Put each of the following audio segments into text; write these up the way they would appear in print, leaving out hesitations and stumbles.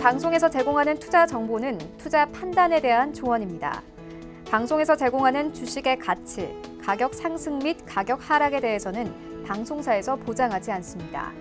방송에서 제공하는 투자 정보는 투자 판단에 대한 조언입니다. 방송에서 제공하는 주식의 가치, 가격 상승 및 가격 하락에 대해서는 방송사에서 보장하지 않습니다.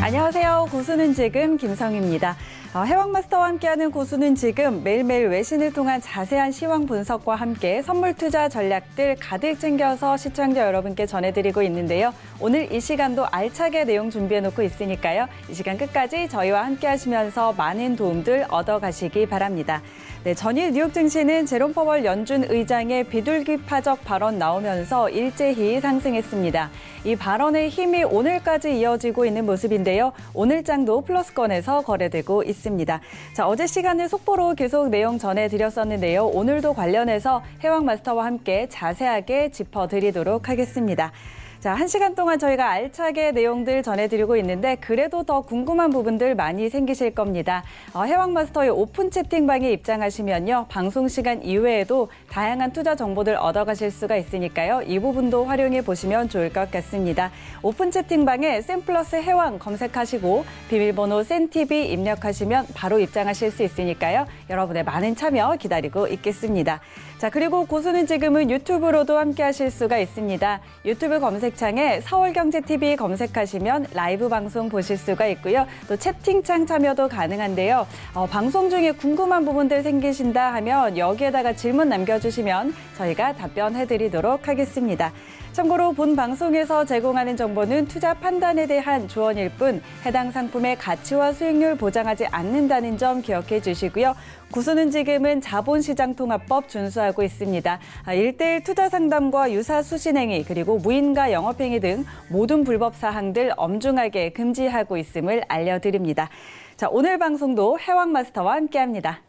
안녕하세요. 고수는 지금 김성희입니다. 해왕마스터와 함께하는 고수는 지금 매일매일 외신을 통한 자세한 시황 분석과 함께 선물 투자 전략들 가득 챙겨서 시청자 여러분께 전해드리고 있는데요. 오늘 이 시간도 알차게 내용 준비해놓고 있으니까요. 이 시간 끝까지 저희와 함께하시면서 많은 도움들 얻어가시기 바랍니다. 네, 전일 뉴욕 증시는 제롬 퍼월 연준 의장의 비둘기파적 발언 나오면서 일제히 상승했습니다. 이 발언의 힘이 오늘까지 이어지고 있는 모습인데요. 오늘 장도 플러스권에서 거래되고 있습니다. 자, 어제 시간을 속보로 계속 내용 전해드렸었는데요. 오늘도 관련해서 해왕마스터와 함께 자세하게 짚어드리도록 하겠습니다. 자, 1시간 동안 저희가 알차게 내용들 전해드리고 있는데 그래도 더 궁금한 부분들 많이 생기실 겁니다. 해왕마스터의 오픈 채팅방에 입장하시면요. 방송 시간 이외에도 다양한 투자 정보들 얻어가실 수가 있으니까요. 이 부분도 활용해 보시면 좋을 것 같습니다. 오픈 채팅방에 센플러스 해왕 검색하시고 비밀번호 센TV 입력하시면 바로 입장하실 수 있으니까요. 여러분의 많은 참여 기다리고 있겠습니다. 자, 그리고 고수는 지금은 유튜브로도 함께 하실 수가 있습니다. 유튜브 검색창에 서울경제TV 검색하시면 라이브 방송 보실 수가 있고요. 또 채팅창 참여도 가능한데요. 방송 중에 궁금한 부분들 생기신다 하면 여기에다가 질문 남겨주시면 저희가 답변해드리도록 하겠습니다. 참고로 본 방송에서 제공하는 정보는 투자 판단에 대한 조언일 뿐 해당 상품의 가치와 수익률 보장하지 않는다는 점 기억해 주시고요. 고수는 지금은 자본시장통합법 준수하고 있습니다. 1:1 투자 상담과 유사 수신행위 그리고 무인가 영업행위 등 모든 불법 사항들 엄중하게 금지하고 있음을 알려드립니다. 자, 오늘 방송도 해왕마스터와 함께합니다.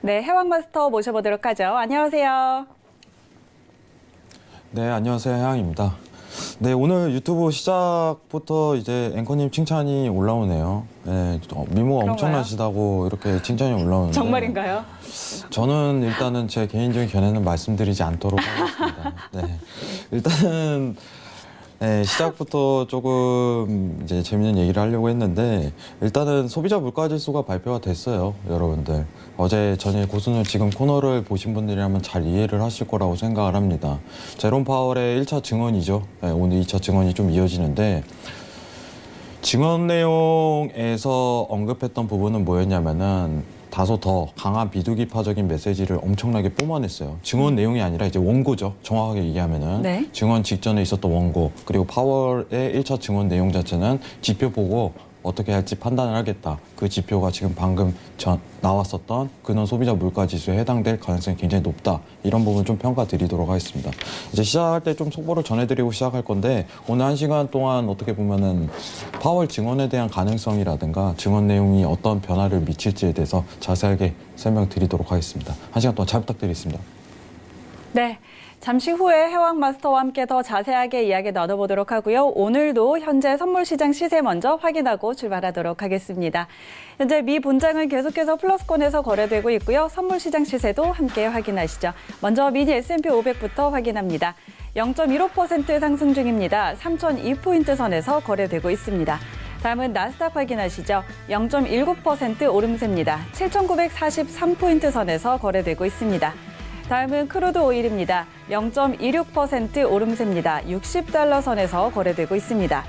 네, 해왕마스터 모셔보도록 하죠. 안녕하세요. 네, 안녕하세요. 해왕입니다. 네, 오늘 유튜브 시작부터 이제 앵커님 칭찬이 올라오네요. 네, 미모가 엄청나시다고 이렇게 칭찬이 올라오는데 정말인가요? 저는 일단은 제 개인적인 견해는 말씀드리지 않도록 하겠습니다. 네, 일단은 네, 시작부터 조금 이제 재밌는 얘기를 하려고 했는데 일단은 소비자 물가지수가 발표가 됐어요, 여러분들. 어제 전에 고수는 지금 코너를 보신 분들이라면 잘 이해를 하실 거라고 생각을 합니다. 제롬 파월의 1차 증언이죠. 네, 오늘 2차 증언이 좀 이어지는데 증언 내용에서 언급했던 부분은 뭐였냐면은 다소 더 강한 비둘기파적인 메시지를 엄청나게 뿜어냈어요. 증언 내용이 아니라 이제 원고죠. 정확하게 얘기하면은 네. 증언 직전에 있었던 원고 그리고 파월의 1차 증언 내용 자체는 지표 보고 어떻게 할지 판단을 하겠다. 그 지표가 지금 방금 나왔었던 근원 소비자 물가지수에 해당될 가능성이 굉장히 높다. 이런 부분 좀 평가 드리도록 하겠습니다. 이제 시작할 때 좀 속보를 전해드리고 시작할 건데 오늘 1시간 동안 어떻게 보면은 파월 증언에 대한 가능성이라든가 증언 내용이 어떤 변화를 미칠지에 대해서 자세하게 설명드리도록 하겠습니다. 1시간 동안 잘 부탁드리겠습니다. 네. 잠시 후에 해왕마스터와 함께 더 자세하게 이야기 나눠보도록 하고요. 오늘도 현재 선물시장 시세 먼저 확인하고 출발하도록 하겠습니다. 현재 미 본장은 계속해서 플러스권에서 거래되고 있고요. 선물시장 시세도 함께 확인하시죠. 먼저 미니 S&P 500부터 확인합니다. 0.15% 상승 중입니다. 3,002포인트 선에서 거래되고 있습니다. 다음은 나스닥 확인하시죠. 0.19% 오름세입니다. 7,943포인트 선에서 거래되고 있습니다. 다음은 크루드 오일입니다. 0.26% 오름세입니다. 60달러 선에서 거래되고 있습니다.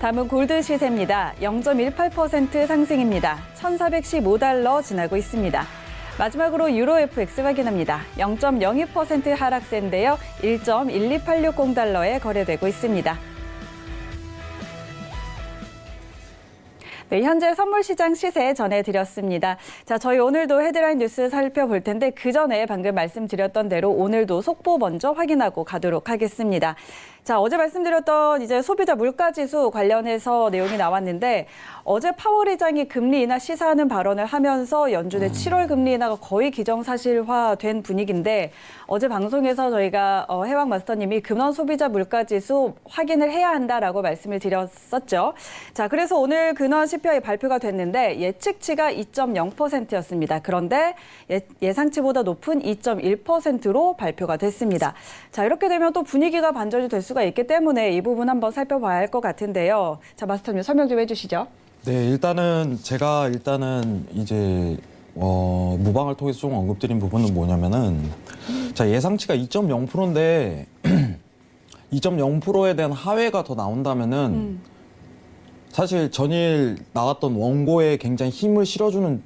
다음은 골드 시세입니다. 0.18% 상승입니다. 1,415달러 지나고 있습니다. 마지막으로 유로 FX 확인합니다. 0.02% 하락세인데요. 1.12860달러에 거래되고 있습니다. 네, 현재 선물시장 시세 전해드렸습니다. 자, 저희 오늘도 헤드라인 뉴스 살펴볼 텐데 그 전에 방금 말씀드렸던 대로 오늘도 속보 먼저 확인하고 가도록 하겠습니다. 자, 어제 말씀드렸던 이제 소비자 물가지수 관련해서 내용이 나왔는데 어제 파월 의장이 금리 인하 시사하는 발언을 하면서 연준의 7월 금리 인하가 거의 기정사실화된 분위기인데 어제 방송에서 저희가 해왕 마스터님이 근원 소비자 물가지수 확인을 해야 한다라고 말씀을 드렸었죠. 자, 그래서 오늘 근원 CPI 발표가 됐는데 예측치가 2.0%였습니다. 그런데 예상치보다 높은 2.1%로 발표가 됐습니다. 자, 이렇게 되면 또 분위기가 반전이 될 수가 있기 때문에 이 부분 한번 살펴봐야 할 것 같은데요. 자, 마스터님 설명 좀 해주시죠. 네, 일단은 제가 이제 무방을 통해서 좀 언급드린 부분은 뭐냐면은 자, 예상치가 2.0%인데 2.0%에 대한 하회가 더 나온다면은 사실 전일 나왔던 원고에 굉장히 힘을 실어주는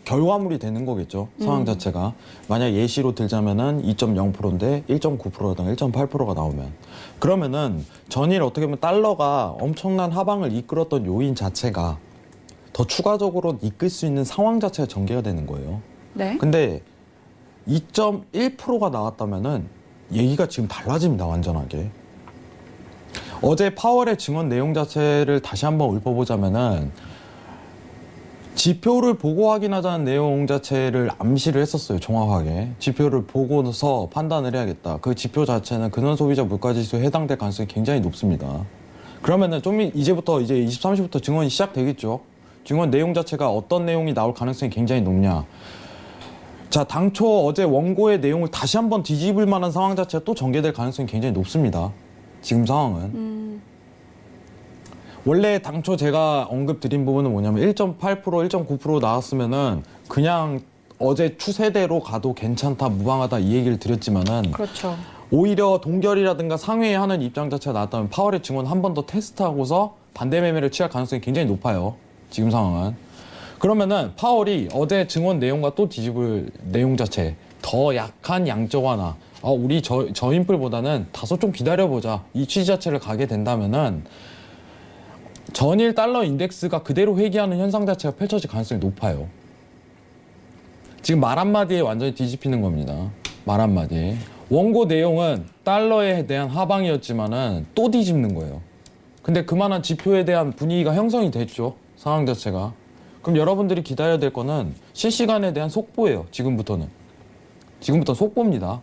결과물이 되는 거겠죠. 상황 자체가. 만약 예시로 들자면은 2.0%인데 1.9%든 1.8%가 나오면. 그러면은 전일 어떻게 보면 달러가 엄청난 하방을 이끌었던 요인 자체가 더 추가적으로 이끌 수 있는 상황 자체가 전개가 되는 거예요. 네. 근데 2.1%가 나왔다면은 얘기가 지금 달라집니다, 완전하게. 어제 파월의 증언 내용 자체를 다시 한번 읊어보자면은 지표를 보고 확인하자는 내용 자체를 암시를 했었어요, 정확하게. 지표를 보고서 판단을 해야겠다. 그 지표 자체는 근원 소비자 물가지수에 해당될 가능성이 굉장히 높습니다. 그러면은 좀 이제부터 이제 23시부터 증언이 시작되겠죠. 증언 내용 자체가 어떤 내용이 나올 가능성이 굉장히 높냐. 자, 당초 어제 원고의 내용을 다시 한번 뒤집을 만한 상황 자체가 또 전개될 가능성이 굉장히 높습니다. 지금 상황은. 원래 당초 제가 언급드린 부분은 뭐냐면 1.8%, 1.9% 나왔으면은 그냥 어제 추세대로 가도 괜찮다, 무방하다 이 얘기를 드렸지만은 그렇죠. 오히려 동결이라든가 상회하는 입장 자체가 나왔다면 파월의 증언 한 번 더 테스트하고서 반대 매매를 취할 가능성이 굉장히 높아요. 지금 상황은. 그러면은 파월이 어제 증언 내용과 또 뒤집을 내용 자체 더 약한 양적 완화, 우리 저인플보다는 다소 좀 기다려보자 이 취지 자체를 가게 된다면은 전일 달러 인덱스가 그대로 회귀하는 현상 자체가 펼쳐질 가능성이 높아요. 지금 말 한마디에 완전히 뒤집히는 겁니다. 말 한마디에. 원고 내용은 달러에 대한 하방이었지만은 또 뒤집는 거예요. 근데 그만한 지표에 대한 분위기가 형성이 됐죠. 상황 자체가. 그럼 여러분들이 기다려야 될 거는 실시간에 대한 속보예요. 지금부터는. 지금부터 속보입니다.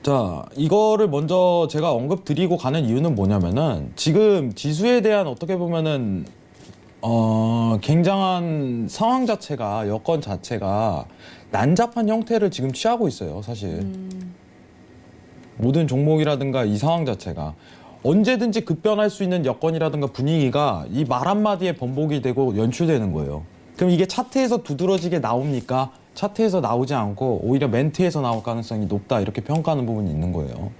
자, 이거를 먼저 제가 언급드리고 가는 이유는 뭐냐면은 지금 지수에 대한 어떻게 보면은 굉장한 상황 자체가, 여건 자체가 난잡한 형태를 지금 취하고 있어요, 사실. 모든 종목이라든가 이 상황 자체가 언제든지 급변할 수 있는 여건이라든가 분위기가 이 말 한마디에 번복이 되고 연출되는 거예요. 그럼 이게 차트에서 두드러지게 나옵니까? 차트에서 나오지 않고 오히려 멘트에서 나올 가능성이 높다, 이렇게 평가하는 부분이 있는 거예요.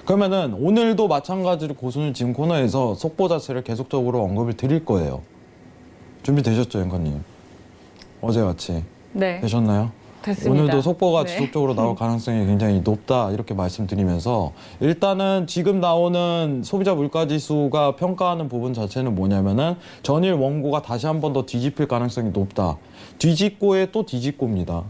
그러면은 오늘도 마찬가지로 고수는 지금 코너에서 속보 자체를 계속적으로 언급을 드릴 거예요. 준비되셨죠, 앵커님? 어제같이. 네. 되셨나요? 됐습니다. 오늘도 속보가 네. 지속적으로 나올 가능성이 굉장히 높다, 이렇게 말씀드리면서 일단은 지금 나오는 소비자 물가지수가 평가하는 부분 자체는 뭐냐면은 전일 원고가 다시 한 번 더 뒤집힐 가능성이 높다. 뒤집고에 또 뒤집고입니다.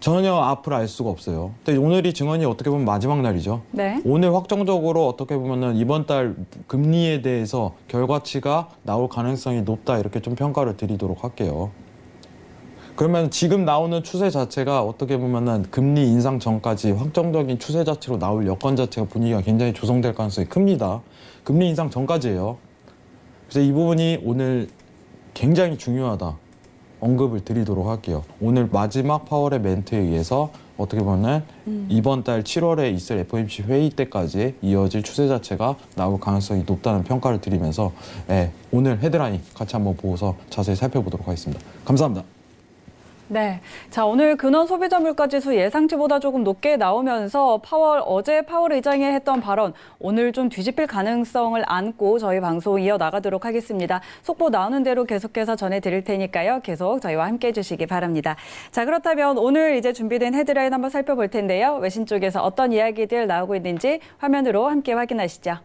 전혀 앞을 알 수가 없어요. 근데 오늘이 증언이 어떻게 보면 마지막 날이죠. 네. 오늘 확정적으로 어떻게 보면은 이번 달 금리에 대해서 결과치가 나올 가능성이 높다, 이렇게 좀 평가를 드리도록 할게요. 그러면 지금 나오는 추세 자체가 어떻게 보면은 금리 인상 전까지 확정적인 추세 자체로 나올 여건 자체가 분위기가 굉장히 조성될 가능성이 큽니다. 금리 인상 전까지예요. 그래서 이 부분이 오늘 굉장히 중요하다, 언급을 드리도록 할게요. 오늘 마지막 파월의 멘트에 의해서 어떻게 보면 이번 달 7월에 있을 FOMC 회의 때까지 이어질 추세 자체가 나올 가능성이 높다는 평가를 드리면서 오늘 헤드라인 같이 한번 보고서 자세히 살펴보도록 하겠습니다. 감사합니다. 네. 자, 오늘 근원 소비자 물가지수 예상치보다 조금 높게 나오면서 어제 파월 의장이 했던 발언, 오늘 좀 뒤집힐 가능성을 안고 저희 방송 이어나가도록 하겠습니다. 속보 나오는 대로 계속해서 전해드릴 테니까요. 계속 저희와 함께 해주시기 바랍니다. 자, 그렇다면 오늘 이제 준비된 헤드라인 한번 살펴볼 텐데요. 외신 쪽에서 어떤 이야기들 나오고 있는지 화면으로 함께 확인하시죠.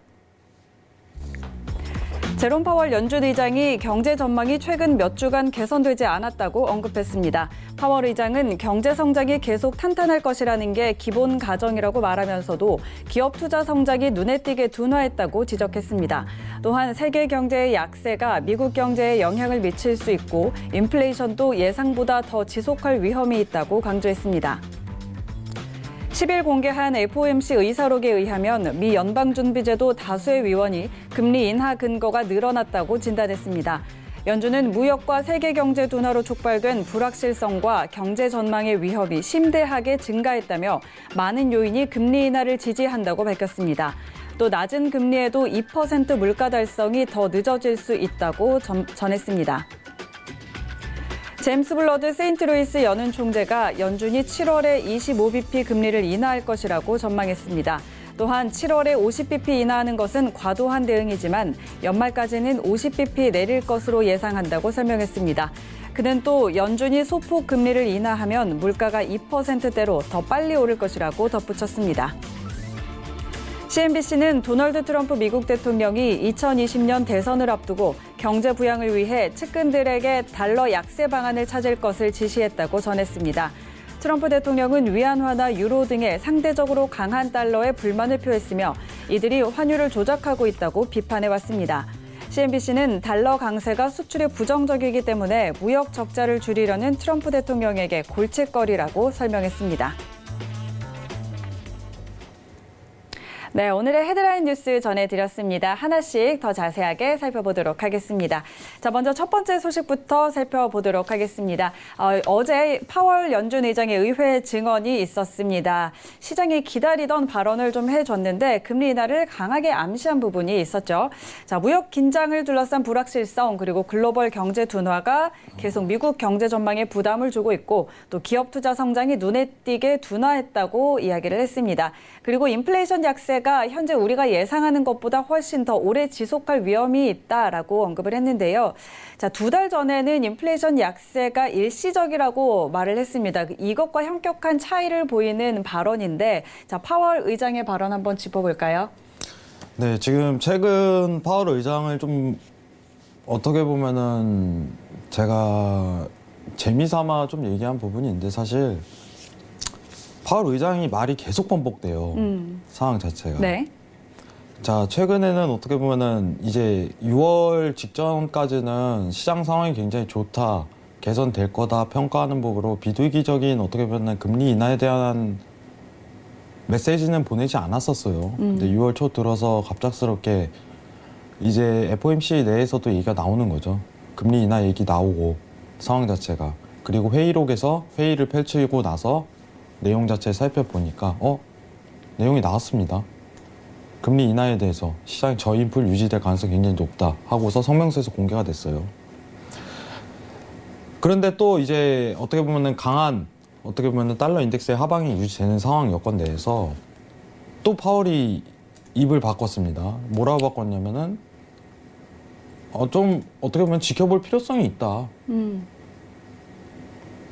제롬 파월 연준 의장이 경제 전망이 최근 몇 주간 개선되지 않았다고 언급했습니다. 파월 의장은 경제 성장이 계속 탄탄할 것이라는 게 기본 가정이라고 말하면서도 기업 투자 성장이 눈에 띄게 둔화했다고 지적했습니다. 또한 세계 경제의 약세가 미국 경제에 영향을 미칠 수 있고 인플레이션도 예상보다 더 지속할 위험이 있다고 강조했습니다. 10일 공개한 FOMC 의사록에 의하면 미 연방준비제도 다수의 위원이 금리 인하 근거가 늘어났다고 진단했습니다. 연준은 무역과 세계 경제 둔화로 촉발된 불확실성과 경제 전망의 위협이 심대하게 증가했다며 많은 요인이 금리 인하를 지지한다고 밝혔습니다. 또 낮은 금리에도 2% 물가 달성이 더 늦어질 수 있다고 전했습니다. 제임스 블러드 세인트루이스 연은 총재가 연준이 7월에 25bp 금리를 인하할 것이라고 전망했습니다. 또한 7월에 50bp 인하하는 것은 과도한 대응이지만 연말까지는 50bp 내릴 것으로 예상한다고 설명했습니다. 그는 또 연준이 소폭 금리를 인하하면 물가가 2%대로 더 빨리 오를 것이라고 덧붙였습니다. CNBC는 도널드 트럼프 미국 대통령이 2020년 대선을 앞두고 경제 부양을 위해 측근들에게 달러 약세 방안을 찾을 것을 지시했다고 전했습니다. 트럼프 대통령은 위안화나 유로 등의 상대적으로 강한 달러에 불만을 표했으며 이들이 환율을 조작하고 있다고 비판해왔습니다. CNBC는 달러 강세가 수출에 부정적이기 때문에 무역 적자를 줄이려는 트럼프 대통령에게 골칫거리라고 설명했습니다. 네, 오늘의 헤드라인 뉴스 전해드렸습니다. 하나씩 더 자세하게 살펴보도록 하겠습니다. 자, 먼저 첫 번째 소식부터 살펴보도록 하겠습니다. 어제 파월 연준 의장의 의회 증언이 있었습니다. 시장이 기다리던 발언을 좀 해줬는데 금리 인하를 강하게 암시한 부분이 있었죠. 자, 무역 긴장을 둘러싼 불확실성 그리고 글로벌 경제 둔화가 계속 미국 경제 전망에 부담을 주고 있고 또 기업 투자 성장이 눈에 띄게 둔화했다고 이야기를 했습니다. 그리고 인플레이션 약세가 현재 우리가 예상하는 것보다 훨씬 더 오래 지속할 위험이 있다라고 언급을 했는데요. 자, 2달 전에는 인플레이션 약세가 일시적이라고 말을 했습니다. 이것과 현격한 차이를 보이는 발언인데, 자, 파월 의장의 발언 한번 짚어볼까요? 네, 지금 최근 파월 의장을 좀 어떻게 보면은 제가 재미삼아 좀 얘기한 부분이 있는데 사실 파월 의장이 말이 계속 반복돼요. 상황 자체가. 네. 자, 최근에는 어떻게 보면은 이제 6월 직전까지는 시장 상황이 굉장히 좋다, 개선될 거다 평가하는 법으로 비둘기적인 어떻게 보면 금리 인하에 대한 메시지는 보내지 않았었어요. 근데 6월 초 들어서 갑작스럽게 이제 FOMC 내에서도 얘기가 나오는 거죠. 금리 인하 얘기 나오고 상황 자체가. 그리고 회의록에서 회의를 펼치고 나서 내용 자체 살펴보니까 내용이 나왔습니다. 금리 인하에 대해서 시장이 저인플 유지될 가능성이 굉장히 높다 하고서 성명서에서 공개가 됐어요. 그런데 또 이제 어떻게 보면은 강한 어떻게 보면은 달러 인덱스의 하방이 유지되는 상황 여건 내에서 또 파월이 입을 바꿨습니다. 뭐라고 바꿨냐면은 좀 어떻게 보면 지켜볼 필요성이 있다.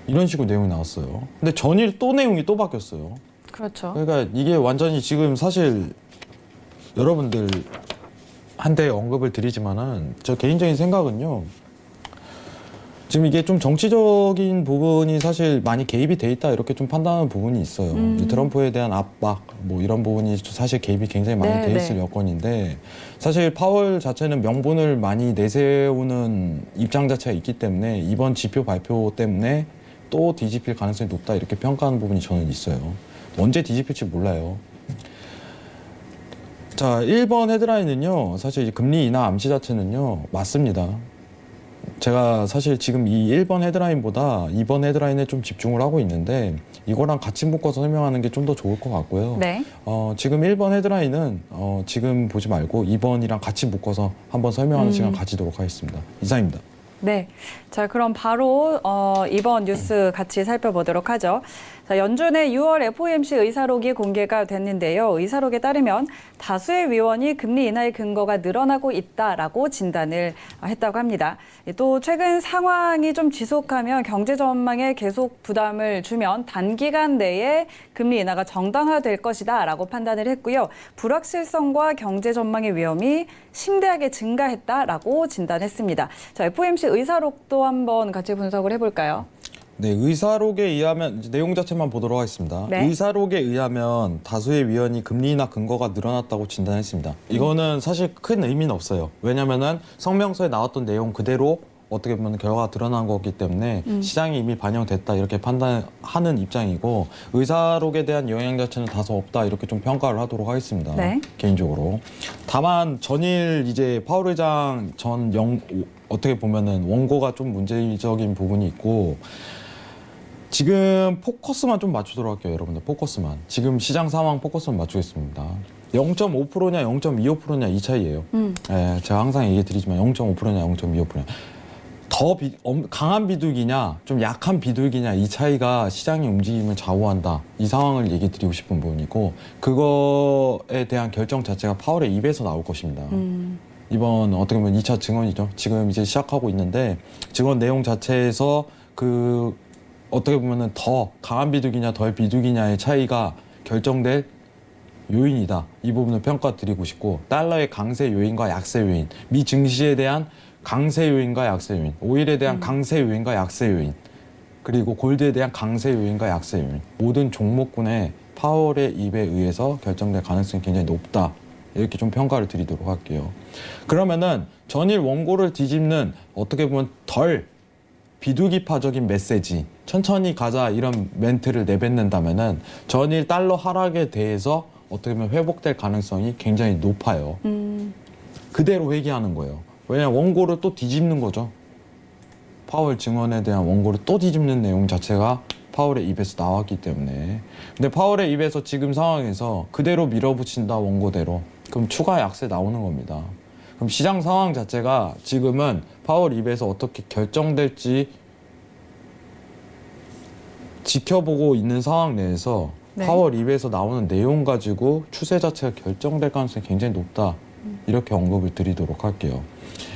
이런 식으로 내용이 나왔어요. 근데 전일 또 내용이 또 바뀌었어요. 그렇죠. 그러니까 이게 완전히 지금 사실 여러분들한테 언급을 드리지만은 저 개인적인 생각은요. 지금 이게 좀 정치적인 부분이 사실 많이 개입이 돼 있다 이렇게 좀 판단하는 부분이 있어요. 이 트럼프에 대한 압박 뭐 이런 부분이 사실 개입이 굉장히 많이 돼 있을 여건인데 사실 파월 자체는 명분을 많이 내세우는 입장 자체가 있기 때문에 이번 지표 발표 때문에 또 뒤집힐 가능성이 높다 이렇게 평가하는 부분이 저는 있어요. 언제 뒤집힐지 몰라요. 자, 1번 헤드라인은요. 사실 이제 금리 인하 암시 자체는요. 맞습니다. 제가 사실 지금 이 1번 헤드라인보다 2번 헤드라인에 좀 집중을 하고 있는데 이거랑 같이 묶어서 설명하는 게 좀 더 좋을 것 같고요. 네. 지금 1번 헤드라인은 지금 보지 말고 2번이랑 같이 묶어서 한번 설명하는 시간 가지도록 하겠습니다. 이상입니다. 네. 자, 그럼 바로 이번 뉴스 같이 살펴보도록 하죠. 자, 연준의 6월 FOMC 의사록이 공개가 됐는데요. 의사록에 따르면 다수의 위원이 금리 인하의 근거가 늘어나고 있다라고 진단을 했다고 합니다. 또 최근 상황이 좀 지속하면 경제 전망에 계속 부담을 주면 단기간 내에 금리 인하가 정당화될 것이다라고 판단을 했고요. 불확실성과 경제 전망의 위험이 심대하게 증가했다라고 진단했습니다. 자, FOMC 의사록도 한번 같이 분석을 해볼까요? 네, 의사록에 의하면 이제 내용 자체만 보도록 하겠습니다. 네. 의사록에 의하면 다수의 위원이 금리 인하 근거가 늘어났다고 진단했습니다. 이거는 사실 큰 의미는 없어요. 왜냐면은 성명서에 나왔던 내용 그대로 어떻게 보면 결과가 드러난 거기 때문에 시장이 이미 반영됐다 이렇게 판단하는 입장이고 의사록에 대한 영향 자체는 다소 없다 이렇게 좀 평가를 하도록 하겠습니다. 네. 개인적으로. 다만 전일 이제 파월 의장 어떻게 보면은 원고가 좀 문제적인 부분이 있고 지금 포커스만 좀 맞추도록 할게요, 여러분들. 포커스만. 지금 시장 상황 포커스만 맞추겠습니다. 0.5%냐 0.25%냐 이 차이예요. 예, 제가 항상 얘기 드리지만 0.5%냐 0.25%냐 더 강한 비둘기냐 좀 약한 비둘기냐 이 차이가 시장의 움직임을 좌우한다. 이 상황을 얘기 드리고 싶은 부분이고 그거에 대한 결정 자체가 파월의 입에서 나올 것입니다. 이번 어떻게 보면 2차 증언이죠. 지금 이제 시작하고 있는데 증언 내용 자체에서 그 어떻게 보면은 더 강한 비둘기냐 덜 비둘기냐의 차이가 결정될 요인이다. 이 부분을 평가드리고 싶고 달러의 강세 요인과 약세 요인, 미 증시에 대한 강세 요인과 약세 요인, 오일에 대한 강세 요인과 약세 요인, 그리고 골드에 대한 강세 요인과 약세 요인 모든 종목군의 파월의 입에 의해서 결정될 가능성이 굉장히 높다. 이렇게 좀 평가를 드리도록 할게요. 그러면은 전일 원고를 뒤집는 어떻게 보면 덜 비둘기파적인 메시지, 천천히 가자 이런 멘트를 내뱉는다면은 전일 달러 하락에 대해서 어떻게 보면 회복될 가능성이 굉장히 높아요. 그대로 회귀하는 거예요. 왜냐하면 원고를 또 뒤집는 거죠. 파월 증언에 대한 원고를 또 뒤집는 내용 자체가 파월의 입에서 나왔기 때문에. 근데 파월의 입에서 지금 상황에서 그대로 밀어붙인다 원고대로. 그럼 추가 약세 나오는 겁니다. 그럼 시장 상황 자체가 지금은 파월 입에서 어떻게 결정될지 지켜보고 있는 상황 내에서 네. 파월 입에서 나오는 내용 가지고 추세 자체가 결정될 가능성이 굉장히 높다. 이렇게 언급을 드리도록 할게요.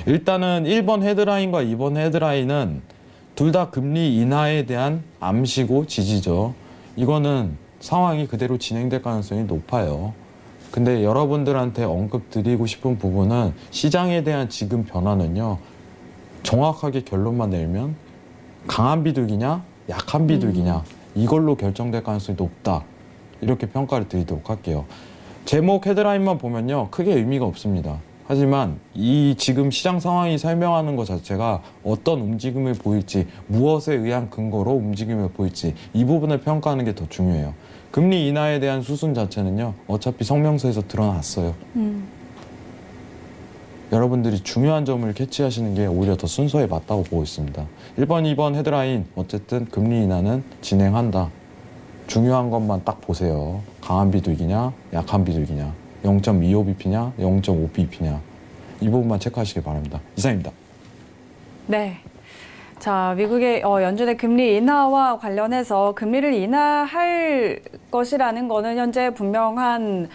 일단은 1번 헤드라인과 2번 헤드라인은 둘 다 금리 인하에 대한 암시고 지지죠. 이거는 상황이 그대로 진행될 가능성이 높아요. 근데 여러분들한테 언급드리고 싶은 부분은 시장에 대한 지금 변화는요. 정확하게 결론만 내면 강한 비둘기냐 약한 비둘기냐 이걸로 결정될 가능성이 높다. 이렇게 평가를 드리도록 할게요. 제목 헤드라인만 보면요. 크게 의미가 없습니다. 하지만 이 지금 시장 상황이 설명하는 것 자체가 어떤 움직임을 보일지 무엇에 의한 근거로 움직임을 보일지 이 부분을 평가하는 게 더 중요해요. 금리 인하에 대한 수순 자체는요. 어차피 성명서에서 드러났어요. 여러분들이 중요한 점을 캐치하시는 게 오히려 더 순서에 맞다고 보고 있습니다. 1번, 2번 헤드라인 어쨌든 금리 인하는 진행한다. 중요한 것만 딱 보세요. 강한 비둘기냐 약한 비둘기냐 0.25bp냐 0.5bp냐 이 부분만 체크하시기 바랍니다. 이상입니다. 네. 자, 미국의 연준의 금리 인하와 관련해서 금리를 인하할 것이라는 거는 현재 분명한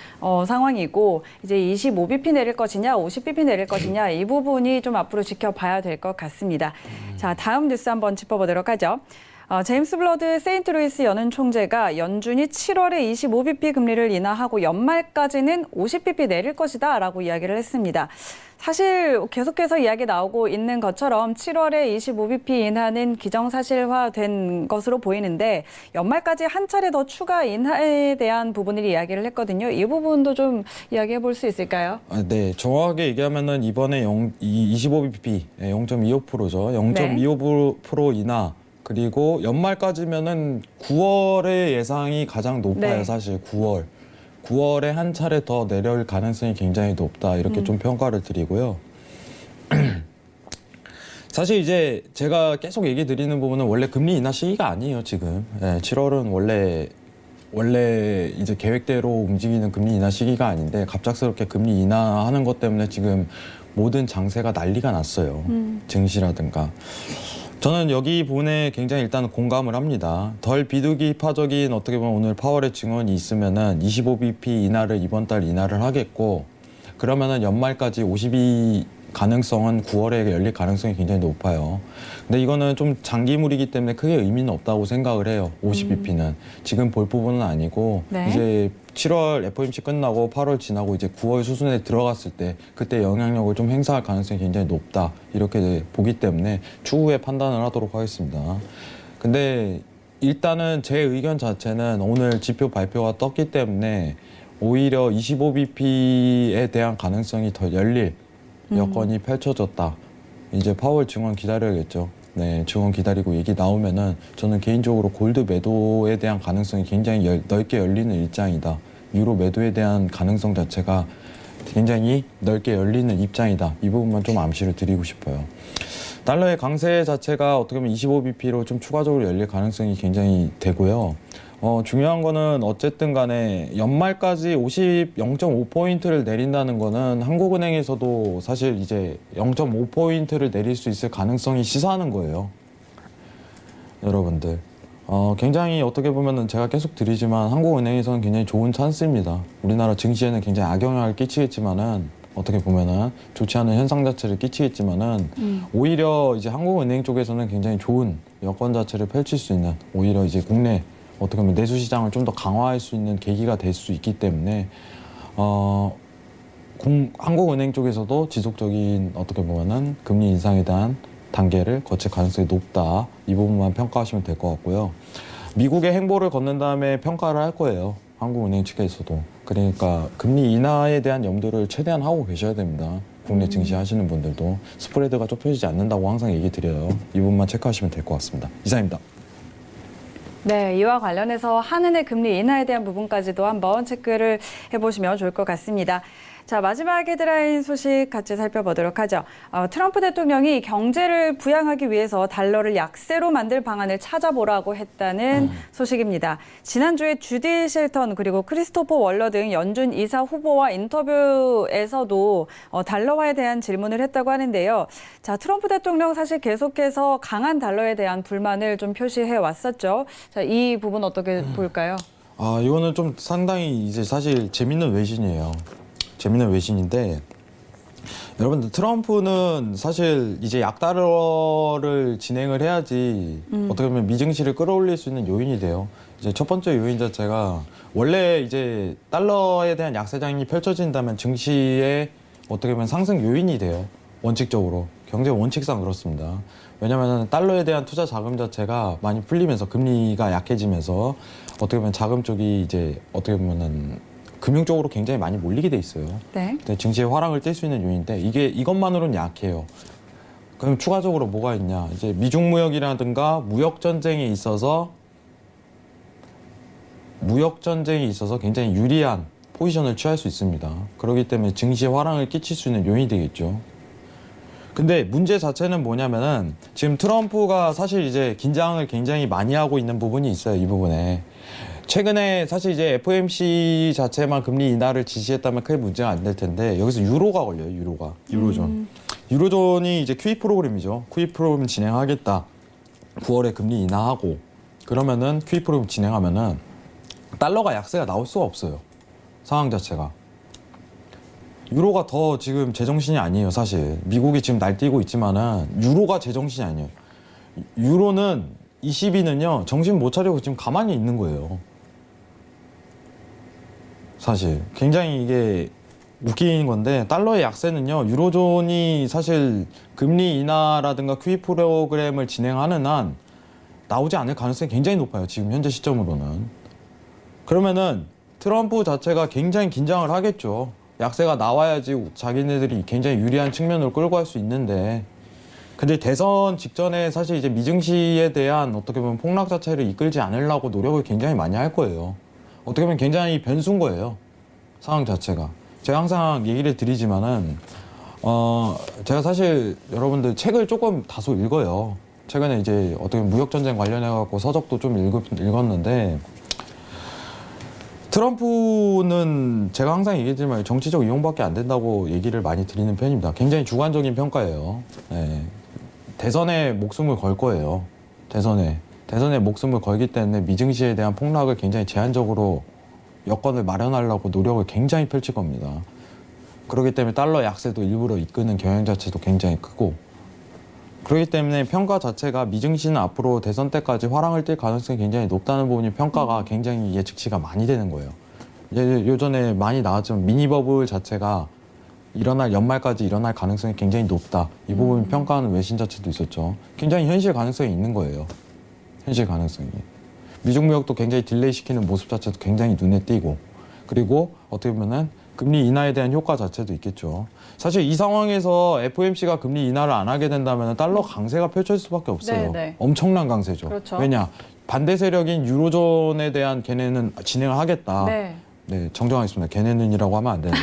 상황이고 이제 25bp 내릴 것이냐 50bp 내릴 것이냐 이 부분이 좀 앞으로 지켜봐야 될 것 같습니다. 자, 다음 뉴스 한번 짚어보도록 하죠. 제임스 블러드 세인트루이스 연은 총재가 연준이 7월에 25bp 금리를 인하하고 연말까지는 50bp 내릴 것이다 라고 이야기를 했습니다. 사실 계속해서 이야기 나오고 있는 것처럼 7월에 25bp 인하는 기정사실화된 것으로 보이는데 연말까지 한 차례 더 추가 인하에 대한 부분을 이야기를 했거든요. 이 부분도 좀 이야기해 볼 수 있을까요? 네, 정확하게 얘기하면은 이번에 25bp 0.25%죠. 0.25% 인하. 그리고 연말까지면은 9월의 예상이 가장 높아요. 네. 사실 9월에 한 차례 더 내려올 가능성이 굉장히 높다. 이렇게 좀 평가를 드리고요. 사실 이제 제가 계속 얘기 드리는 부분은 원래 금리 인하 시기가 아니에요. 지금 7월은 원래 이제 계획대로 움직이는 금리 인하 시기가 아닌데 갑작스럽게 금리 인하하는 것 때문에 지금 모든 장세가 난리가 났어요. 증시라든가. 저는 여기 부분에 굉장히 일단 공감을 합니다. 덜 비둘기파적인 어떻게 보면 오늘 파월의 증언이 있으면은 25bp 인하를 이번 달 인하를 하겠고 그러면은 연말까지 50이 가능성은 9월에 열릴 가능성이 굉장히 높아요. 근데 이거는 좀 장기물이기 때문에 크게 의미는 없다고 생각을 해요. 50bp는 지금 볼 부분은 아니고 네. 이제 7월 FOMC 끝나고 8월 지나고 이제 9월 수순에 들어갔을 때 그때 영향력을 좀 행사할 가능성이 굉장히 높다 이렇게 보기 때문에 추후에 판단을 하도록 하겠습니다. 근데 일단은 제 의견 자체는 오늘 지표 발표가 떴기 때문에 오히려 25bp에 대한 가능성이 더 열릴 여건이 펼쳐졌다. 이제 파월 증원 기다려야겠죠. 네, 증원 기다리고 얘기 나오면은 저는 개인적으로 골드 매도에 대한 가능성이 굉장히 넓게 열리는 입장이다. 유로 매도에 대한 가능성 자체가 굉장히 넓게 열리는 입장이다. 이 부분만 좀 암시를 드리고 싶어요. 달러의 강세 자체가 어떻게 보면 25bp로 좀 추가적으로 열릴 가능성이 굉장히 되고요. 중요한 거는 어쨌든 간에 연말까지 0.5포인트를 내린다는 거는 한국은행에서도 사실 이제 0.5포인트를 내릴 수 있을 가능성이 시사하는 거예요. 여러분들. 굉장히 어떻게 보면은 제가 계속 드리지만 한국은행에서는 굉장히 좋은 찬스입니다. 우리나라 증시에는 굉장히 악영향을 끼치겠지만은 어떻게 보면은 좋지 않은 현상 자체를 끼치겠지만은 오히려 이제 한국은행 쪽에서는 굉장히 좋은 여건 자체를 펼칠 수 있는 오히려 이제 국내 어떻게 보면 내수 시장을 좀 더 강화할 수 있는 계기가 될 수 있기 때문에 한국은행 쪽에서도 지속적인 어떻게 보면은 금리 인상에 대한 단계를 거칠 가능성이 높다. 이 부분만 평가하시면 될 것 같고요. 미국의 행보를 걷는 다음에 평가를 할 거예요. 한국은행 측에서도. 그러니까 금리 인하에 대한 염두를 최대한 하고 계셔야 됩니다. 국내 증시 하시는 분들도 스프레드가 좁혀지지 않는다고 항상 얘기 드려요. 이 부분만 체크하시면 될 것 같습니다. 이상입니다. 네, 이와 관련해서 한은의 금리 인하에 대한 부분까지도 한번 체크를 해보시면 좋을 것 같습니다. 자, 마지막 헤드라인 소식 같이 살펴보도록 하죠. 트럼프 대통령이 경제를 부양하기 위해서 달러를 약세로 만들 방안을 찾아보라고 했다는 소식입니다. 지난주에 주디 실턴 그리고 크리스토퍼 월러 등 연준 이사 후보와 인터뷰에서도 달러화에 대한 질문을 했다고 하는데요. 자, 트럼프 대통령 사실 계속해서 강한 달러에 대한 불만을 좀 표시해 왔었죠. 자, 이 부분 어떻게 볼까요? 이거는 좀 상당히 이제 사실 재밌는 외신이에요. 재밌는 외신인데 여러분들 트럼프는 사실 이제 약달러를 진행을 해야지 어떻게 보면 미증시를 끌어올릴 수 있는 요인이 돼요. 이제 첫 번째 요인 자체가 원래 이제 달러에 대한 약세장이 펼쳐진다면 증시에 어떻게 보면 상승 요인이 돼요. 원칙적으로 경제 원칙상 그렇습니다. 왜냐하면 달러에 대한 투자 자금 자체가 많이 풀리면서 금리가 약해지면서 어떻게 보면 자금 쪽이 이제 어떻게 보면은 금융 쪽으로 굉장히 많이 몰리게 돼 있어요. 네. 증시의 화랑을 띨 수 있는 요인인데 이것만으로는 약해요. 그럼 추가적으로 뭐가 있냐? 이제 미중 무역이라든가 무역 전쟁에 있어서 굉장히 유리한 포지션을 취할 수 있습니다. 그렇기 때문에 증시의 화랑을 끼칠 수 있는 요인이 되겠죠. 근데 문제 자체는 뭐냐면은 지금 트럼프가 사실 이제 긴장을 굉장히 많이 하고 있는 부분이 있어요. 이 부분에. 최근에 사실 이제 FOMC 자체만 금리 인하를 지시했다면 크게 문제가 안 될 텐데 여기서 유로가 걸려요. 유로존. 유로존이 이제 QE 프로그램이죠. QE 프로그램 진행하겠다. 9월에 금리 인하하고 그러면은 QE 프로그램 진행하면은 달러가 약세가 나올 수가 없어요. 상황 자체가. 유로가 더 지금 제정신이 아니에요. 사실 미국이 지금 날뛰고 있지만은 유로가 제정신이 아니에요. 유로는 ECB는요 정신 못 차리고 지금 가만히 있는 거예요. 사실 굉장히 이게 웃긴 건데 달러의 약세는요 유로존이 사실 금리 인하라든가 QE 프로그램을 진행하는 한 나오지 않을 가능성이 굉장히 높아요. 지금 현재 시점으로는. 그러면은 트럼프 자체가 굉장히 긴장을 하겠죠. 약세가 나와야지 자기네들이 굉장히 유리한 측면으로 끌고 갈 수 있는데 근데 대선 직전에 사실 이제 미증시에 대한 어떻게 보면 폭락 자체를 이끌지 않으려고 노력을 굉장히 많이 할 거예요. 어떻게 보면 굉장히 변수인 거예요. 상황 자체가. 제가 항상 얘기를 드리지만은 제가 사실 여러분들 책을 조금 다소 읽어요. 최근에 이제 어떻게 보면 무역전쟁 관련해 갖고 서적도 좀 읽었는데 트럼프는 제가 항상 얘기했지만 정치적 이용밖에 안 된다고 얘기를 많이 드리는 편입니다. 굉장히 주관적인 평가예요. 네. 대선에 목숨을 걸 거예요. 대선에 목숨을 걸기 때문에 미증시에 대한 폭락을 굉장히 제한적으로 여건을 마련하려고 노력을 굉장히 펼칠 겁니다. 그렇기 때문에 달러 약세도 일부러 이끄는 경향 자체도 굉장히 크고 그렇기 때문에 평가 자체가 미증시는 앞으로 대선 때까지 화랑을 띨 가능성이 굉장히 높다는 부분이 평가가 굉장히 예측치가 많이 되는 거예요. 요전에 많이 나왔지만 미니버블 자체가 연말까지 일어날 가능성이 굉장히 높다. 이 부분 평가하는 외신 자체도 있었죠. 굉장히 현실 가능성이 있는 거예요. 현실 가능성이. 미중 무역도 굉장히 딜레이 시키는 모습 자체도 굉장히 눈에 띄고 그리고 어떻게 보면은 금리 인하에 대한 효과 자체도 있겠죠. 사실 이 상황에서 FOMC가 금리 인하를 안 하게 된다면 달러 강세가 펼쳐질 수밖에 없어요. 네. 엄청난 강세죠. 그렇죠. 왜냐? 반대 세력인 유로존에 대한 걔네는 진행을 하겠다. 네. 네, 정정하겠습니다. 걔네는이라고 하면 안 되는데.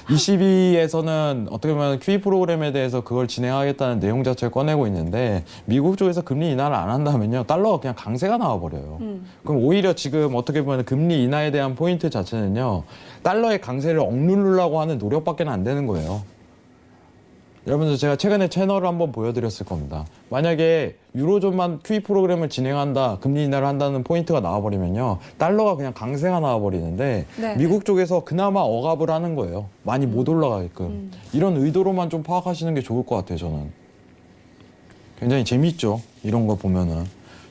ECB에서는 어떻게 보면 QE 프로그램에 대해서 그걸 진행하겠다는 내용 자체를 꺼내고 있는데 미국 쪽에서 금리 인하를 안 한다면요 달러가 그냥 강세가 나와버려요. 그럼 오히려 지금 어떻게 보면 금리 인하에 대한 포인트 자체는요 달러의 강세를 억누르려고 하는 노력밖에 안 되는 거예요. 여러분들 제가 최근에 채널을 한번 보여드렸을 겁니다. 만약에 유로존만 QE 프로그램을 진행한다, 금리 인하를 한다는 포인트가 나와버리면요. 달러가 그냥 강세가 나와버리는데 네. 미국 쪽에서 그나마 억압을 하는 거예요. 많이 못 올라가게끔. 이런 의도로만 좀 파악하시는 게 좋을 것 같아요, 저는. 굉장히 재밌죠, 이런 거 보면은.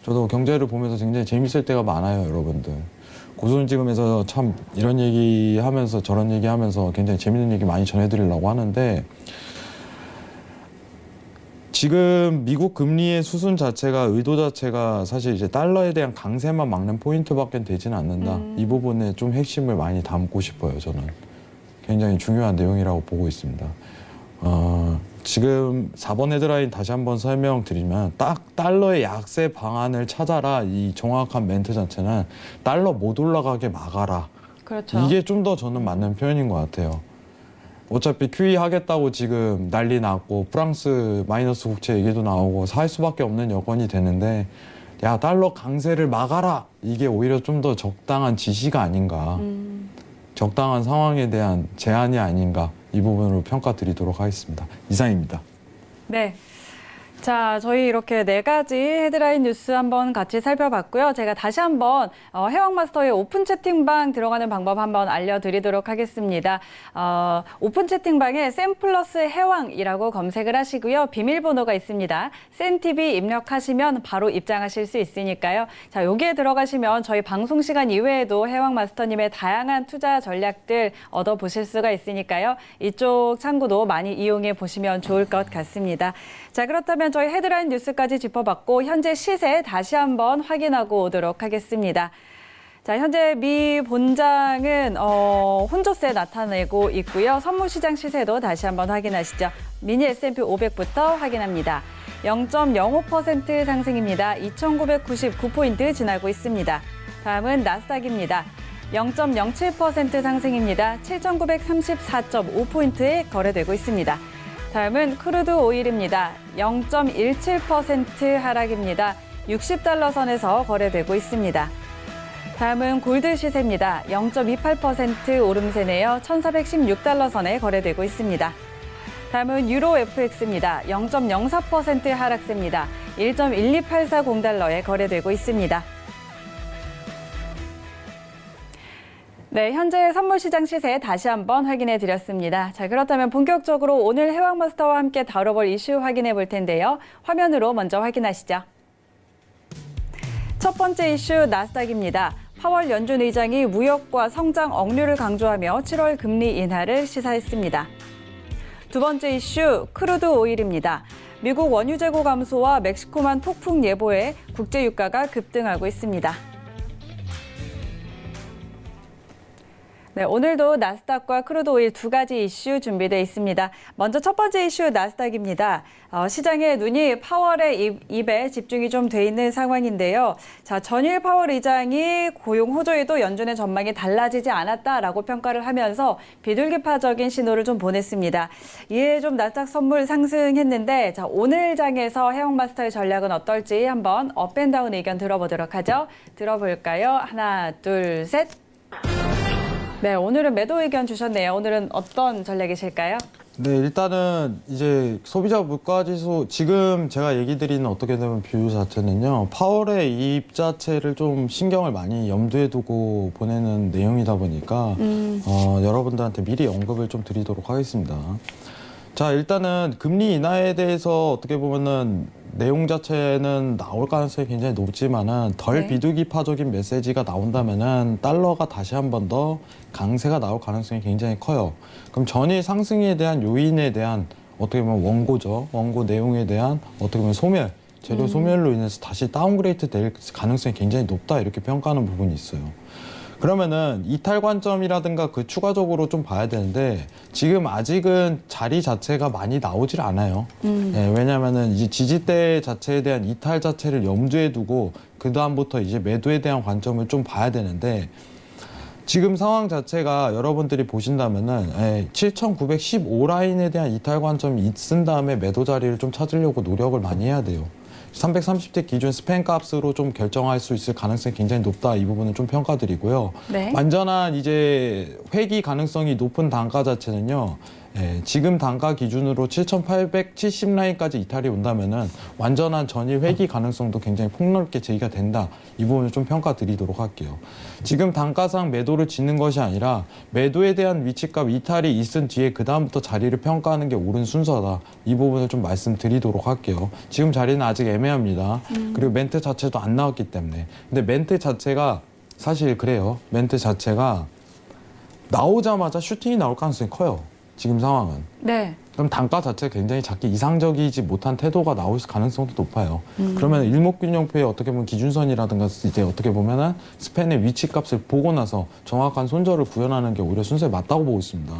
저도 경제를 보면서 굉장히 재밌을 때가 많아요, 여러분들. 고소는 찍으면서 참 이런 얘기 하면서 저런 얘기 하면서 굉장히 재밌는 얘기 많이 전해드리려고 하는데 지금 미국 금리의 수순 자체가 의도 자체가 사실 이제 달러에 대한 강세만 막는 포인트밖에 되지는 않는다. 이 부분에 좀 핵심을 많이 담고 싶어요. 저는 굉장히 중요한 내용이라고 보고 있습니다. 지금 4번 헤드라인 다시 한번 설명드리면 딱 달러의 약세 방안을 찾아라. 이 정확한 멘트 자체는 달러 못 올라가게 막아라. 그렇죠. 이게 좀 더 저는 맞는 표현인 것 같아요. 어차피 QE 하겠다고 지금 난리 났고 프랑스 마이너스 국채 얘기도 나오고 살 수밖에 없는 여건이 되는데 야 달러 강세를 막아라 이게 오히려 좀 더 적당한 지시가 아닌가 적당한 상황에 대한 제안이 아닌가 이 부분으로 평가드리도록 하겠습니다. 이상입니다. 네. 자, 저희 이렇게 4가지 헤드라인 뉴스 한번 같이 살펴봤고요. 제가 다시 한번 해왕마스터의 오픈 채팅방 들어가는 방법 한번 알려드리도록 하겠습니다. 오픈 채팅방에 쌤 플러스 해왕이라고 검색을 하시고요. 비밀번호가 있습니다. 쌤TV 입력하시면 바로 입장하실 수 있으니까요. 자, 여기에 들어가시면 저희 방송 시간 이외에도 해왕마스터님의 다양한 투자 전략들 얻어보실 수가 있으니까요. 이쪽 창구도 많이 이용해 보시면 좋을 것 같습니다. 자, 그렇다면 저희 헤드라인 뉴스까지 짚어봤고 현재 시세 다시 한번 확인하고 오도록 하겠습니다. 자, 현재 미 본장은 혼조세 나타내고 있고요. 선물시장 시세도 다시 한번 확인하시죠. 미니 S&P 500부터 확인합니다. 0.05% 상승입니다. 2,999포인트 지나고 있습니다. 다음은 나스닥입니다. 0.07% 상승입니다. 7,934.5포인트에 거래되고 있습니다. 다음은 크루드 오일입니다. 0.17% 하락입니다. 60달러 선에서 거래되고 있습니다. 다음은 골드 시세입니다. 0.28% 오름세네요. 1,416달러 선에 거래되고 있습니다. 다음은 유로 FX입니다. 0.04% 하락세입니다. 1.12840달러에 거래되고 있습니다. 네, 현재 선물시장 시세 다시 한번 확인해 드렸습니다. 자, 그렇다면 본격적으로 오늘 해왕마스터와 함께 다뤄볼 이슈 확인해 볼 텐데요. 화면으로 먼저 확인하시죠. 첫 번째 이슈 나스닥입니다. 파월 연준 의장이 무역과 성장 억류를 강조하며 7월 금리 인하를 시사했습니다. 두 번째 이슈 크루드 오일입니다. 미국 원유 재고 감소와 멕시코만 폭풍 예보에 국제 유가가 급등하고 있습니다. 네, 오늘도 나스닥과 크루드 오일 2가지 이슈 준비되어 있습니다. 먼저 첫 번째 이슈 나스닥입니다. 시장의 눈이 파월의 입에 집중이 좀 돼 있는 상황인데요. 자, 전일 파월 의장이 고용 호조에도 연준의 전망이 달라지지 않았다라고 평가를 하면서 비둘기파적인 신호를 좀 보냈습니다. 이에 좀 나스닥 선물 상승했는데 자, 오늘 장에서 해왕마스터의 전략은 어떨지 한번 업앤다운 의견 들어보도록 하죠. 들어볼까요? 하나, 둘, 셋. 네, 오늘은 매도 의견 주셨네요. 오늘은 어떤 전략이실까요? 네, 일단은 이제 소비자 물가지수 지금 제가 얘기 드리는 어떻게 되면 뷰 자체는요. 파월의 이입 자체를 좀 신경을 많이 염두에 두고 보내는 내용이다 보니까 여러분들한테 미리 언급을 좀 드리도록 하겠습니다. 자, 일단은 금리 인하에 대해서 어떻게 보면은 내용 자체는 나올 가능성이 굉장히 높지만은 덜 네. 비둘기파적인 메시지가 나온다면은 달러가 다시 한 번 더 강세가 나올 가능성이 굉장히 커요. 그럼 전일 상승에 대한 요인에 대한 어떻게 보면 원고죠. 원고 내용에 대한 어떻게 보면 소멸, 재료 소멸로 인해서 다시 다운그레이드 될 가능성이 굉장히 높다 이렇게 평가하는 부분이 있어요. 그러면은 이탈 관점이라든가 그 추가적으로 좀 봐야 되는데 지금 아직은 자리 자체가 많이 나오질 않아요. 예, 왜냐하면은 이제 지지대 자체에 대한 이탈 자체를 염두에 두고 그 다음부터 이제 매도에 대한 관점을 좀 봐야 되는데 지금 상황 자체가 여러분들이 보신다면은 7,915 라인에 대한 이탈 관점이 있은 다음에 매도 자리를 좀 찾으려고 노력을 많이 해야 돼요. 330대 기준 스팬 값으로 좀 결정할 수 있을 가능성이 굉장히 높다. 이 부분은 좀 평가드리고요. 네. 완전한 이제 회귀 가능성이 높은 단가 자체는요. 지금 단가 기준으로 7,870 라인까지 이탈이 온다면은 완전한 전일 회귀 가능성도 굉장히 폭넓게 제기가 된다. 이 부분을 좀 평가드리도록 할게요. 지금 단가상 매도를 짓는 것이 아니라 매도에 대한 위치값 이탈이 있은 뒤에 그 다음부터 자리를 평가하는 게 옳은 순서다. 이 부분을 좀 말씀드리도록 할게요. 지금 자리는 아직 애매합니다. 그리고 멘트 자체도 안 나왔기 때문에. 근데 멘트 자체가 사실 그래요. 멘트 자체가 나오자마자 슈팅이 나올 가능성이 커요. 지금 상황은. 네. 그럼 단가 자체가 굉장히 작게 이상적이지 못한 태도가 나올 가능성도 높아요. 그러면 일목균형표의 어떻게 보면 기준선이라든가 이제 어떻게 보면은 스팬의 위치값을 보고 나서 정확한 손절을 구현하는 게 오히려 순서에 맞다고 보고 있습니다.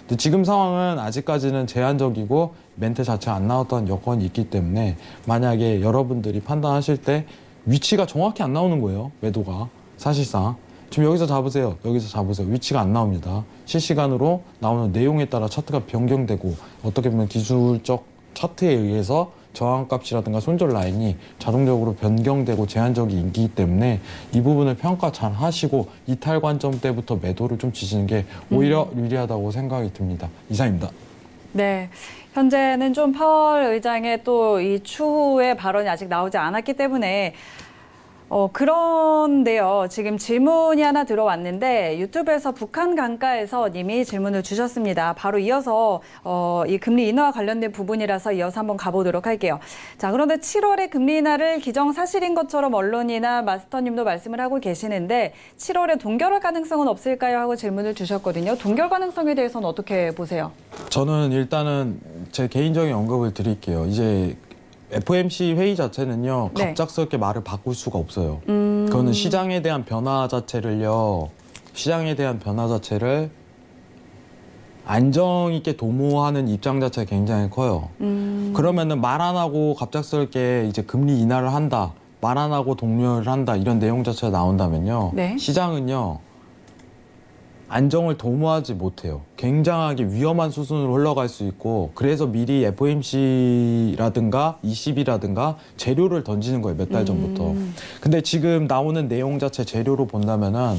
근데 지금 상황은 아직까지는 제한적이고 멘트 자체가 안 나왔던 여건이 있기 때문에 만약에 여러분들이 판단하실 때 위치가 정확히 안 나오는 거예요. 매도가 사실상. 지금 여기서 잡으세요. 여기서 잡으세요. 위치가 안 나옵니다. 실시간으로 나오는 내용에 따라 차트가 변경되고 어떻게 보면 기술적 차트에 의해서 저항값이라든가 손절 라인이 자동적으로 변경되고 제한적이기 때문에 이 부분을 평가 잘 하시고 이탈 관점 때부터 매도를 좀 지시는 게 오히려 유리하다고 생각이 듭니다. 이상입니다. 네. 현재는 좀 파월 의장의 또 이 추후의 발언이 아직 나오지 않았기 때문에 그런데요. 지금 질문이 하나 들어왔는데 유튜브에서 북한 강가에서 님이 질문을 주셨습니다. 바로 이어서 이 금리 인하와 관련된 부분이라서 이어서 한번 가보도록 할게요. 자, 그런데 7월에 금리 인하를 기정사실인 것처럼 언론이나 마스터님도 말씀을 하고 계시는데 7월에 동결할 가능성은 없을까요? 하고 질문을 주셨거든요. 동결 가능성에 대해서는 어떻게 보세요? 저는 일단은 제 개인적인 언급을 드릴게요. 이제 FOMC 회의 자체는요, 네. 갑작스럽게 말을 바꿀 수가 없어요. 그거는 시장에 대한 변화 자체를 안정 있게 도모하는 입장 자체가 굉장히 커요. 그러면은 말 안 하고 갑작스럽게 이제 금리 인하를 한다, 말 안 하고 동료를 한다, 이런 내용 자체가 나온다면요, 네. 시장은요, 안정을 도모하지 못해요. 굉장하게 위험한 수순으로 흘러갈 수 있고 그래서 미리 FOMC라든가 ECB라든가 재료를 던지는 거예요. 몇 달 전부터. 근데 지금 나오는 내용 자체 재료로 본다면은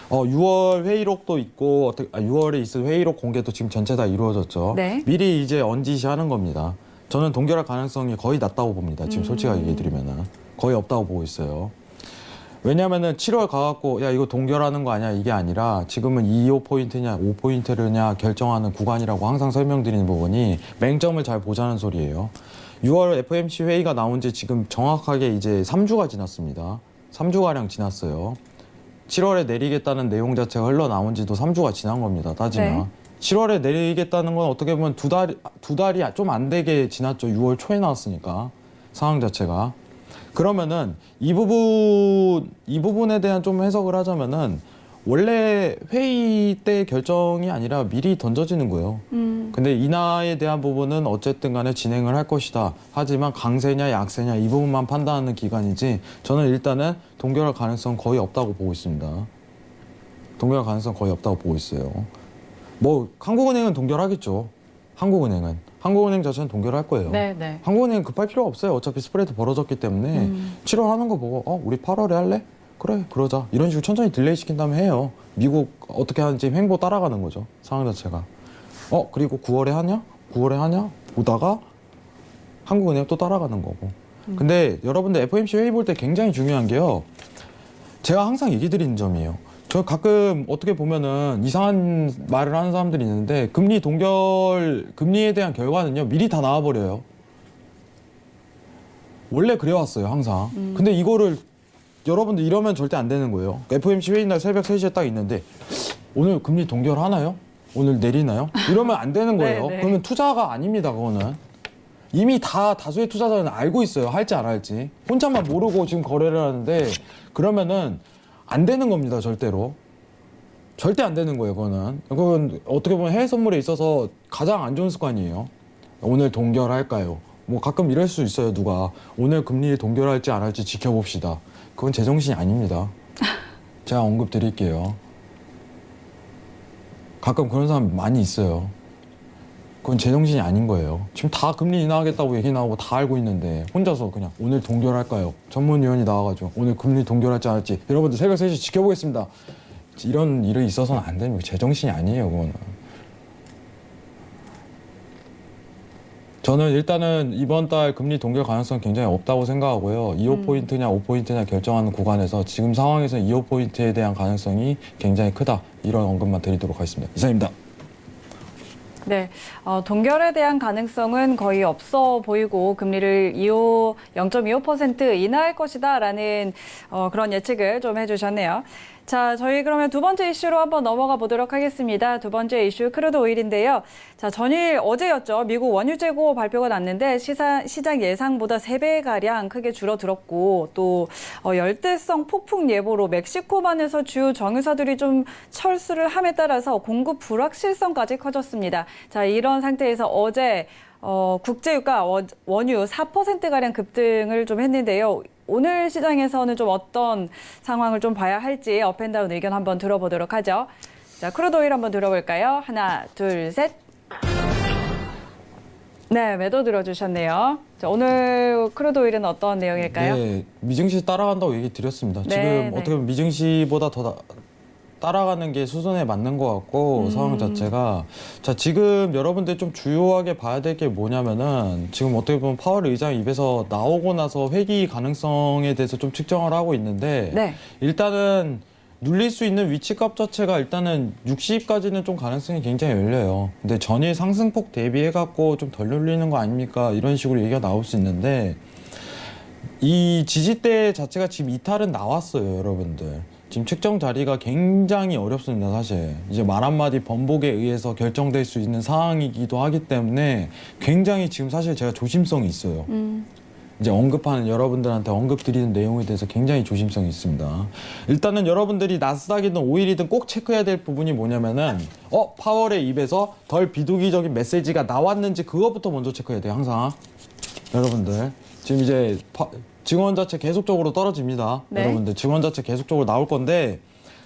6월 회의록도 있고 6월에 있을 회의록 공개도 지금 전체 다 이루어졌죠. 네. 미리 이제 언지시하는 겁니다. 저는 동결할 가능성이 거의 낮다고 봅니다. 지금 솔직하게 얘기해드리면은 거의 없다고 보고 있어요. 왜냐면은 7월 가갖고 야 이거 동결하는 거 아니야 이게 아니라 지금은 2.5포인트냐 5포인트냐 결정하는 구간이라고 항상 설명드리는 부분이 맹점을 잘 보자는 소리예요. 6월 FOMC 회의가 나온 지 지금 정확하게 이제 3주가 지났습니다. 3주가량 지났어요. 7월에 내리겠다는 내용 자체가 흘러나온 지도 3주가 지난 겁니다. 따지면. 네. 7월에 내리겠다는 건 어떻게 보면 두 달이 좀 안 되게 지났죠. 6월 초에 나왔으니까 상황 자체가. 그러면은 이 부분에 대한 좀 해석을 하자면은 원래 회의 때 결정이 아니라 미리 던져지는 거예요. 근데 인하에 대한 부분은 어쨌든 간에 진행을 할 것이다. 하지만 강세냐 약세냐 이 부분만 판단하는 기간이지 저는 일단은 동결할 가능성 거의 없다고 보고 있습니다. 동결할 가능성 거의 없다고 보고 있어요. 뭐 한국은행은 동결하겠죠. 한국은행 자체는 동결할 거예요. 네, 네. 한국은행은 급할 필요가 없어요. 어차피 스프레드 벌어졌기 때문에 7월 하는 거 보고 우리 8월에 할래? 그래 그러자. 이런 식으로 천천히 딜레이 시킨 다음에 해요. 미국 어떻게 하는지 횡보 따라가는 거죠. 상황 자체가. 그리고 9월에 하냐? 보다가 한국은행 또 따라가는 거고. 근데 여러분들 FOMC 회의 볼 때 굉장히 중요한 게요. 제가 항상 얘기 드리는 점이에요. 저 가끔 어떻게 보면은 이상한 말을 하는 사람들이 있는데 금리에 대한 결과는요 미리 다 나와버려요. 원래 그래왔어요 항상. 근데 이거를 여러분들 이러면 절대 안 되는 거예요. FOMC 회의 날 새벽 3시에 딱 있는데 오늘 금리 동결하나요? 오늘 내리나요? 이러면 안 되는 거예요. 네, 네. 그러면 투자가 아닙니다 그거는. 이미 다수의 투자자는 알고 있어요. 할지 안 할지. 혼자만 모르고 지금 거래를 하는데 그러면은 안 되는 겁니다 절대로. 절대 안 되는 거예요, 그거는. 그건 어떻게 보면 해외 선물에 있어서 가장 안 좋은 습관이에요. 오늘 동결할까요? 뭐 가끔 이럴 수 있어요, 누가. 오늘 금리 동결할지 안 할지 지켜봅시다. 그건 제정신이 아닙니다. 제가 언급 드릴게요. 가끔 그런 사람 많이 있어요. 그건 제정신이 아닌 거예요. 지금 다 금리 인하하겠다고 얘기 나오고 다 알고 있는데 혼자서 그냥 오늘 동결할까요? 전문위원이 나와가지고 오늘 금리 동결할지 안 할지 여러분들 새벽 3시 지켜보겠습니다. 이런 일이 있어서는 안 됩니다. 제정신이 아니에요, 그거는. 저는 일단은 이번 달 금리 동결 가능성 굉장히 없다고 생각하고요. 2호포인트냐 5포인트냐 결정하는 구간에서 지금 상황에서 2호포인트에 대한 가능성이 굉장히 크다. 이런 언급만 드리도록 하겠습니다. 이상입니다. 네, 동결에 대한 가능성은 거의 없어 보이고 금리를 0.25% 인하할 것이다라는 그런 예측을 좀 해주셨네요. 자, 저희 그러면 두 번째 이슈로 한번 넘어가 보도록 하겠습니다. 두 번째 이슈 크루드 오일인데요. 자, 전일 어제였죠. 미국 원유 재고 발표가 났는데 시장 예상보다 3배가량 크게 줄어들었고 또 열대성 폭풍 예보로 멕시코만에서 주요 정유사들이 좀 철수를 함에 따라서 공급 불확실성까지 커졌습니다. 자, 이런 상태에서 어제 국제유가 원유 4%가량 급등을 좀 했는데요. 오늘 시장에서는 좀 어떤 상황을 좀 봐야 할지 업앤다운 의견 한번 들어보도록 하죠. 자, 크루드 오일 한번 들어볼까요? 하나, 둘, 셋. 네, 매도 들어주셨네요. 자, 오늘 크루드 오일은 어떤 내용일까요? 네, 미증시 따라간다고 얘기 드렸습니다. 네, 지금 네. 어떻게 보면 미증시보다 더 따라가는 게 수순에 맞는 것 같고 상황 자체가 자 지금 여러분들 좀 주요하게 봐야 될 게 뭐냐면은 지금 어떻게 보면 파월 의장 입에서 나오고 나서 회기 가능성에 대해서 좀 측정을 하고 있는데 네. 일단은 눌릴 수 있는 위치값 자체가 일단은 60까지는 좀 가능성이 굉장히 열려요. 근데 전일 상승폭 대비해 갖고 좀 덜 눌리는 거 아닙니까? 이런 식으로 얘기가 나올 수 있는데 이 지지대 자체가 지금 이탈은 나왔어요, 여러분들. 지금 측정 자리가 굉장히 어렵습니다, 사실. 이제 말 한마디 번복에 의해서 결정될 수 있는 상황이기도 하기 때문에 굉장히 지금 사실 제가 조심성이 있어요. 이제 언급하는 여러분들한테 언급드리는 내용에 대해서 굉장히 조심성이 있습니다. 일단은 여러분들이 나스닥이든 오일이든 꼭 체크해야 될 부분이 뭐냐면은 파월의 입에서 덜 비둘기적인 메시지가 나왔는지 그것부터 먼저 체크해야 돼요, 항상. 여러분들 지금 이제 증원 자체 계속적으로 떨어집니다. 네. 여러분들 증원 자체 계속적으로 나올 건데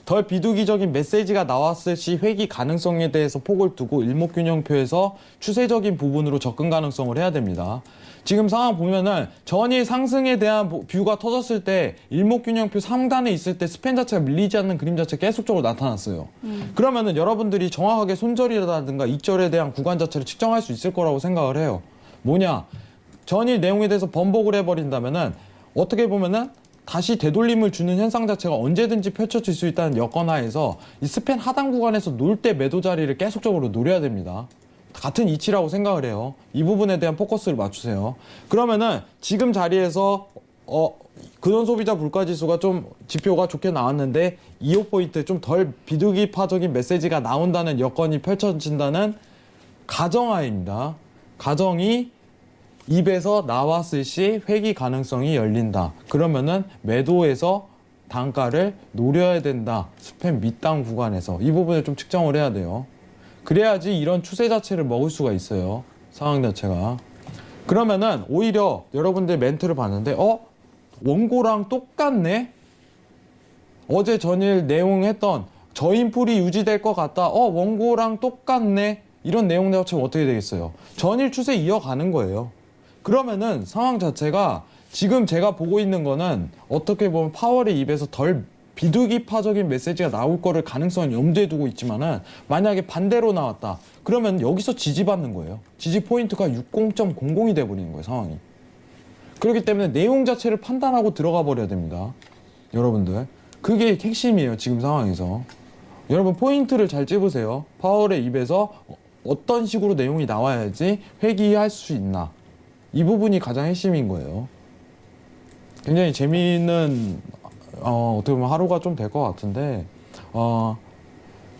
덜 비둘기적인 메시지가 나왔을 시 회기 가능성에 대해서 폭을 두고 일목균형표에서 추세적인 부분으로 접근 가능성을 해야 됩니다. 지금 상황 보면은 전일 상승에 대한 뷰가 터졌을 때 일목균형표 상단에 있을 때 스팬 자체가 밀리지 않는 그림 자체가 계속적으로 나타났어요. 그러면은 여러분들이 정확하게 손절이라든가 익절에 대한 구간 자체를 측정할 수 있을 거라고 생각을 해요. 뭐냐? 전일 내용에 대해서 번복을 해버린다면은 어떻게 보면은 다시 되돌림을 주는 현상 자체가 언제든지 펼쳐질 수 있다는 여건하에서 이 스팬 하단 구간에서 놀 때 매도 자리를 계속적으로 노려야 됩니다. 같은 이치라고 생각을 해요. 이 부분에 대한 포커스를 맞추세요. 그러면은 지금 자리에서 근원 소비자 물가지수가 좀 지표가 좋게 나왔는데 2호 포인트 좀 덜 비둘기파적인 메시지가 나온다는 여건이 펼쳐진다는 가정하에입니다. 가정이 입에서 나왔을 시 회기 가능성이 열린다. 그러면은 매도에서 단가를 노려야 된다. 스팸 밑단 구간에서 이 부분을 좀 측정을 해야 돼요. 그래야지 이런 추세 자체를 먹을 수가 있어요. 상황 자체가. 그러면은 오히려 여러분들 멘트를 봤는데 원고랑 똑같네? 어제 전일 내용했던 저인풀이 유지될 것 같다. 원고랑 똑같네? 이런 내용 자체가 어떻게 되겠어요? 전일 추세 이어가는 거예요. 그러면은 상황 자체가 지금 제가 보고 있는 거는 어떻게 보면 파월의 입에서 덜 비둘기파적인 메시지가 나올 거를 가능성은 염두에 두고 있지만은 만약에 반대로 나왔다. 그러면 여기서 지지받는 거예요. 지지 포인트가 60.00이 돼버리는 거예요, 상황이. 그렇기 때문에 내용 자체를 판단하고 들어가 버려야 됩니다. 여러분들. 그게 핵심이에요, 지금 상황에서. 여러분 포인트를 잘 찝으세요. 파월의 입에서 어떤 식으로 내용이 나와야지 회귀할 수 있나. 이 부분이 가장 핵심인 거예요. 굉장히 재미있는 어떻게 보면 하루가 좀 될 것 같은데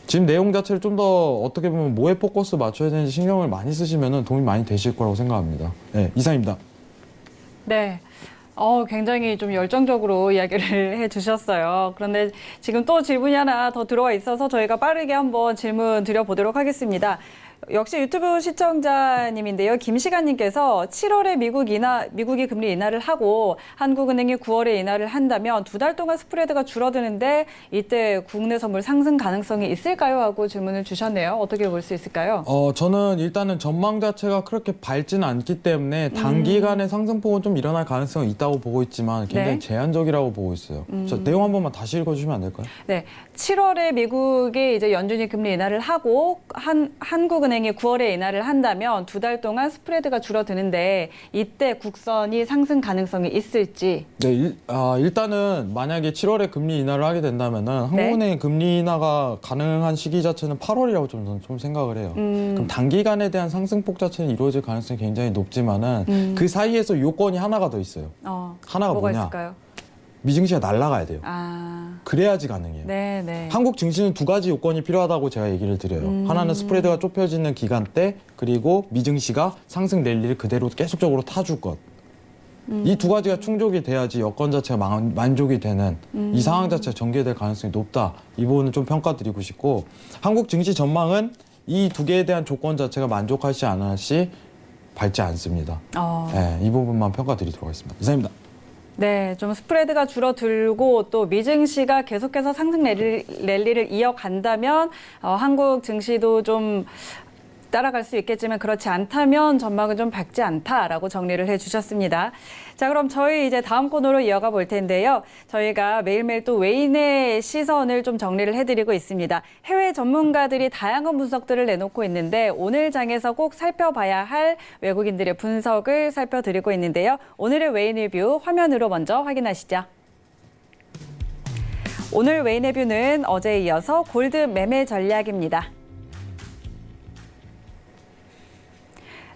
지금 내용 자체를 좀 더 어떻게 보면 뭐에 포커스 맞춰야 되는지 신경을 많이 쓰시면 도움이 많이 되실 거라고 생각합니다. 네, 이상입니다. 네. 굉장히 좀 열정적으로 이야기를 해주셨어요. 그런데 지금 또 질문이 하나 더 들어와 있어서 저희가 빠르게 한번 질문 드려보도록 하겠습니다. 역시 유튜브 시청자님인데요. 김시간님께서 7월에 미국이 금리 인하를 하고 한국은행이 9월에 인하를 한다면 2달 동안 스프레드가 줄어드는데 이때 국내 선물 상승 가능성이 있을까요? 하고 질문을 주셨네요. 어떻게 볼 수 있을까요? 저는 일단은 전망 자체가 그렇게 밝지는 않기 때문에 단기간에 상승폭은 좀 일어날 가능성이 있다고 보고 있지만 굉장히 네. 제한적이라고 보고 있어요. 저 내용 한 번만 다시 읽어주시면 안 될까요? 네, 7월에 미국이 이제 연준이 금리 인하를 하고 한국은행이 9월에 인하를 한다면 2달 동안 스프레드가 줄어드는데 이때 국선이 상승 가능성이 있을지. 네, 일단은 만약에 7월에 금리 인하를 하게 된다면은 한국은행의 금리 인하가 가능한 시기 자체는 8월이라고 좀 생각을 해요. 그럼 단기간에 대한 상승폭 자체는 이루어질 가능성이 굉장히 높지만은 그 사이에서 요건이 하나가 더 있어요. 하나가 뭐가 뭐냐? 있을까요? 미증시가 날아가야 돼요. 아, 그래야지 가능해요. 네. 한국 증시는 2가지 요건이 필요하다고 제가 얘기를 드려요. 하나는 스프레드가 좁혀지는 기간대, 그리고 미증시가 상승 랠리를 그대로 계속적으로 타줄 것. 이 2가지가 충족이 돼야지 여건 자체가 만족이 되는 이 상황 자체가 전개될 가능성이 높다. 이 부분은 좀 평가드리고 싶고, 한국 증시 전망은 이 2개에 대한 조건 자체가 만족하지 않을 시 밝지 않습니다. 네, 이 부분만 평가드리도록 하겠습니다. 이상입니다. 네, 좀 스프레드가 줄어들고 또 미증시가 계속해서 상승 랠리를 이어간다면 한국 증시도 좀 따라갈 수 있겠지만 그렇지 않다면 전망은 좀 밝지 않다라고 정리를 해주셨습니다. 자, 그럼 저희 이제 다음 코너로 이어가 볼 텐데요. 저희가 매일매일 또 외인의 시선을 좀 정리를 해드리고 있습니다. 해외 전문가들이 다양한 분석들을 내놓고 있는데 오늘 장에서 꼭 살펴봐야 할 외국인들의 분석을 살펴드리고 있는데요. 오늘의 외인의 뷰 화면으로 먼저 확인하시죠. 오늘 외인의 뷰는 어제에 이어서 골드 매매 전략입니다.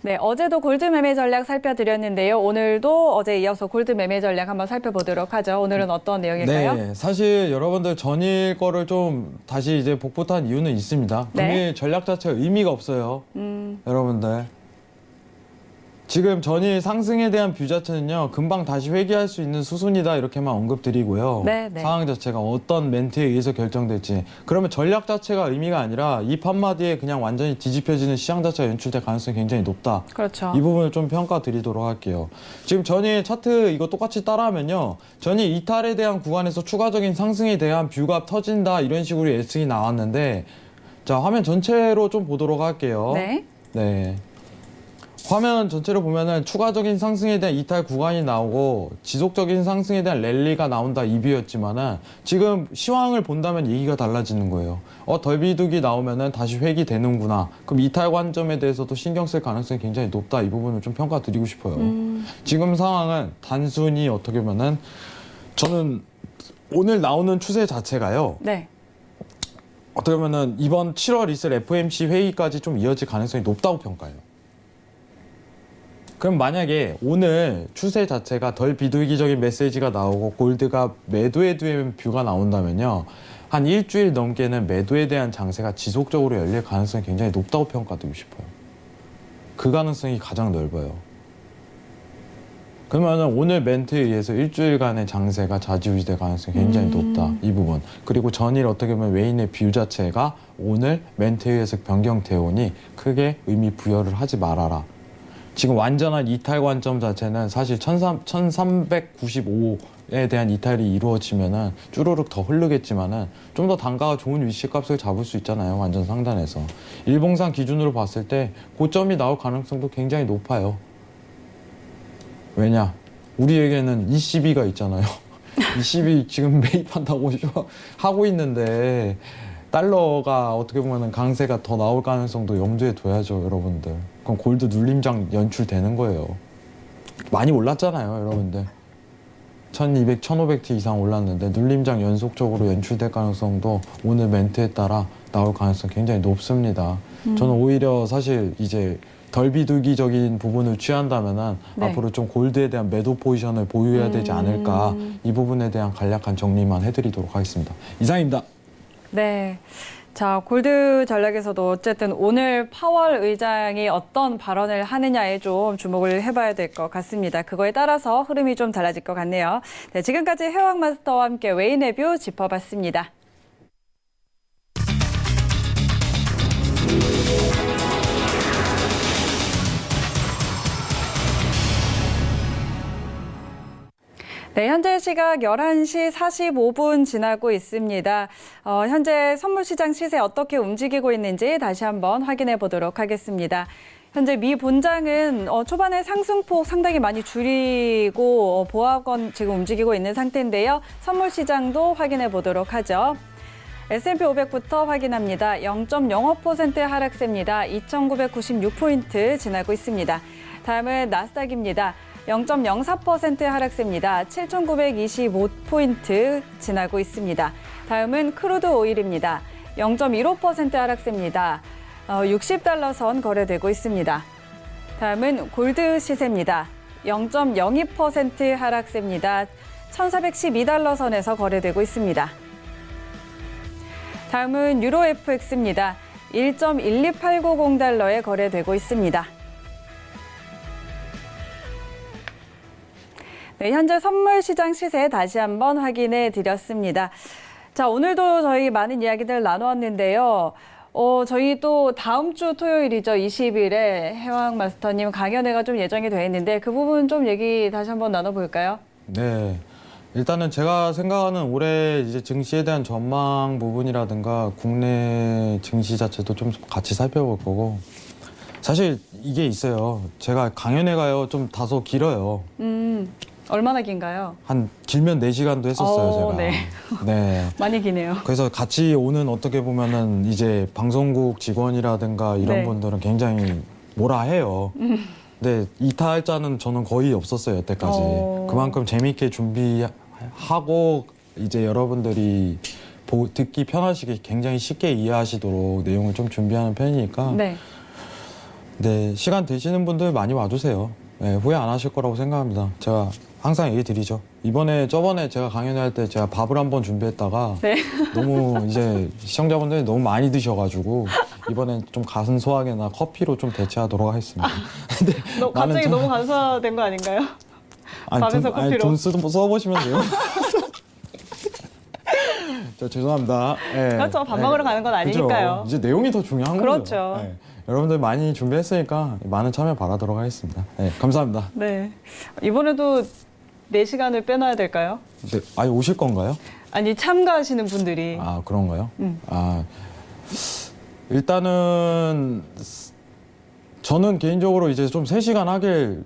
네, 어제도 골드 매매 전략 살펴드렸는데요. 오늘도 어제 이어서 골드 매매 전략 한번 살펴보도록 하죠. 오늘은 어떤 내용일까요? 네, 사실 여러분들 전일 거를 좀 다시 이제 복붙한 이유는 있습니다. 네. 금일 전략 자체가 의미가 없어요. 여러분들. 지금 전일 상승에 대한 뷰 자체는요, 금방 다시 회귀할 수 있는 수순이다 이렇게만 언급드리고요. 네. 상황 자체가 어떤 멘트에 의해서 결정될지. 그러면 전략 자체가 의미가 아니라 이 판마디에 그냥 완전히 뒤집혀지는 시장 자체가 연출될 가능성이 굉장히 높다. 그렇죠. 이 부분을 좀 평가드리도록 할게요. 지금 전일 차트 이거 똑같이 따라하면요, 전일 이탈에 대한 구간에서 추가적인 상승에 대한 뷰가 터진다 이런 식으로 예측이 나왔는데, 자, 화면 전체로 좀 보도록 할게요. 네. 화면 전체로 보면은 추가적인 상승에 대한 이탈 구간이 나오고 지속적인 상승에 대한 랠리가 나온다 이 뷰였지만은 지금 시황을 본다면 얘기가 달라지는 거예요. 덜 비둑이 나오면은 다시 회귀되는구나. 그럼 이탈 관점에 대해서도 신경 쓸 가능성이 굉장히 높다. 이 부분을 좀 평가드리고 싶어요. 지금 상황은 단순히 어떻게 보면은 저는 오늘 나오는 추세 자체가요. 네. 어떻게 보면은 이번 7월 있을 FOMC 회의까지 좀 이어질 가능성이 높다고 평가해요. 그럼 만약에 오늘 추세 자체가 덜 비둘기적인 메시지가 나오고 골드가 매도에 대한 뷰가 나온다면요, 한 일주일 넘게는 매도에 대한 장세가 지속적으로 열릴 가능성이 굉장히 높다고 평가드리고 싶어요. 그 가능성이 가장 넓어요. 그러면 오늘 멘트에 의해서 일주일간의 장세가 좌지우지될 가능성이 굉장히 높다. 이 부분. 그리고 전일 어떻게 보면 외인의 뷰 자체가 오늘 멘트에 의해서 변경되어 오니 크게 의미 부여를 하지 말아라. 지금 완전한 이탈 관점 자체는 사실 1395에 대한 이탈이 이루어지면은 쭈루룩 더 흐르겠지만은 좀 더 단가가 좋은 위치값을 잡을 수 있잖아요. 완전 상단에서. 일봉상 기준으로 봤을 때 고점이 나올 가능성도 굉장히 높아요. 왜냐? 우리에게는 ECB가 있잖아요. ECB 지금 매입한다고 하고 있는데 달러가 어떻게 보면 강세가 더 나올 가능성도 염두에 둬야죠, 여러분들. 그럼 골드 눌림장 연출되는 거예요. 많이 올랐잖아요, 여러분들. 1200, 1500T 이상 올랐는데 눌림장 연속적으로 연출될 가능성도 오늘 멘트에 따라 나올 가능성이 굉장히 높습니다. 저는 오히려 사실 이제 덜 비둘기적인 부분을 취한다면은 앞으로 좀 골드에 대한 매도 포지션을 보유해야 되지 않을까, 이 부분에 대한 간략한 정리만 해드리도록 하겠습니다. 이상입니다. 네. 자, 골드 전략에서도 어쨌든 오늘 파월 의장이 어떤 발언을 하느냐에 좀 주목을 해봐야 될 것 같습니다. 그거에 따라서 흐름이 좀 달라질 것 같네요. 네, 지금까지 해왕마스터와 함께 웨이내뷰 짚어봤습니다. 네, 현재 시각 11시 45분 지나고 있습니다. 현재 선물시장 시세 어떻게 움직이고 있는지 다시 한번 확인해 보도록 하겠습니다. 현재 미 본장은 초반에 상승폭 상당히 많이 줄이고 보합권 지금 움직이고 있는 상태인데요. 선물시장도 확인해 보도록 하죠. S&P 500부터 확인합니다. 0.05% 하락세입니다. 2,996포인트 지나고 있습니다. 다음은 나스닥입니다. 0.04% 하락세입니다. 7,925포인트 지나고 있습니다. 다음은 크루드 오일입니다. 0.15% 하락세입니다. 60달러 선 거래되고 있습니다. 다음은 골드 시세입니다. 0.02% 하락세입니다. 1,412달러 선에서 거래되고 있습니다. 다음은 유로 FX입니다. 1.12890달러에 거래되고 있습니다. 네, 현재 선물 시장 시세 다시 한번 확인해 드렸습니다. 자, 오늘도 저희 많은 이야기들 나누었는데요. 저희 또 다음 주 토요일이죠. 20일에 해왕 마스터님 강연회가 좀 예정이 되어 있는데 그 부분 좀 얘기 다시 한번 나눠볼까요? 네. 일단은 제가 생각하는 올해 이제 증시에 대한 전망 부분이라든가 국내 증시 자체도 좀 같이 살펴볼 거고 사실 이게 있어요. 제가 강연회가요 좀 다소 길어요. 얼마나 긴가요? 한 길면 4시간도 했었어요, 제가. 네. 네. 많이 기네요. 그래서 같이 오는 어떻게 보면은 이제 방송국 직원이라든가 이런 네. 분들은 굉장히 뭐라 해요. 근데 이탈 자는 저는 거의 없었어요, 여태까지. 그만큼 재미있게 준비하고 이제 여러분들이 듣기 편하시게 굉장히 쉽게 이해하시도록 내용을 좀 준비하는 편이니까 네. 네, 시간 되시는 분들 많이 와주세요. 네, 후회 안 하실 거라고 생각합니다. 제가 항상 얘기 드리죠. 저번에 제가 강연회 할 때 제가 밥을 한번 준비했다가 네. 너무 이제 시청자분들이 너무 많이 드셔가지고 이번엔 좀 가슴소화기나 커피로 좀 대체하도록 하겠습니다. 갑자기 너무 간소화된 거 아닌가요? 밥에서 커피로. 돈 써보시면 돼요. 저 죄송합니다. 네. 그렇죠. 밥 먹으러 가는 건 아니니까요. 그렇죠. 이제 내용이 더 중요한 그렇죠. 거죠. 네. 여러분들 많이 준비했으니까 많은 참여 바라도록 하겠습니다. 네, 감사합니다. 네. 이번에도 4시간을 빼놔야 될까요? 네, 아니 오실 건가요? 아니, 참가하시는 분들이. 아 그런가요? 일단은 저는 개인적으로 이제 좀 3시간 하길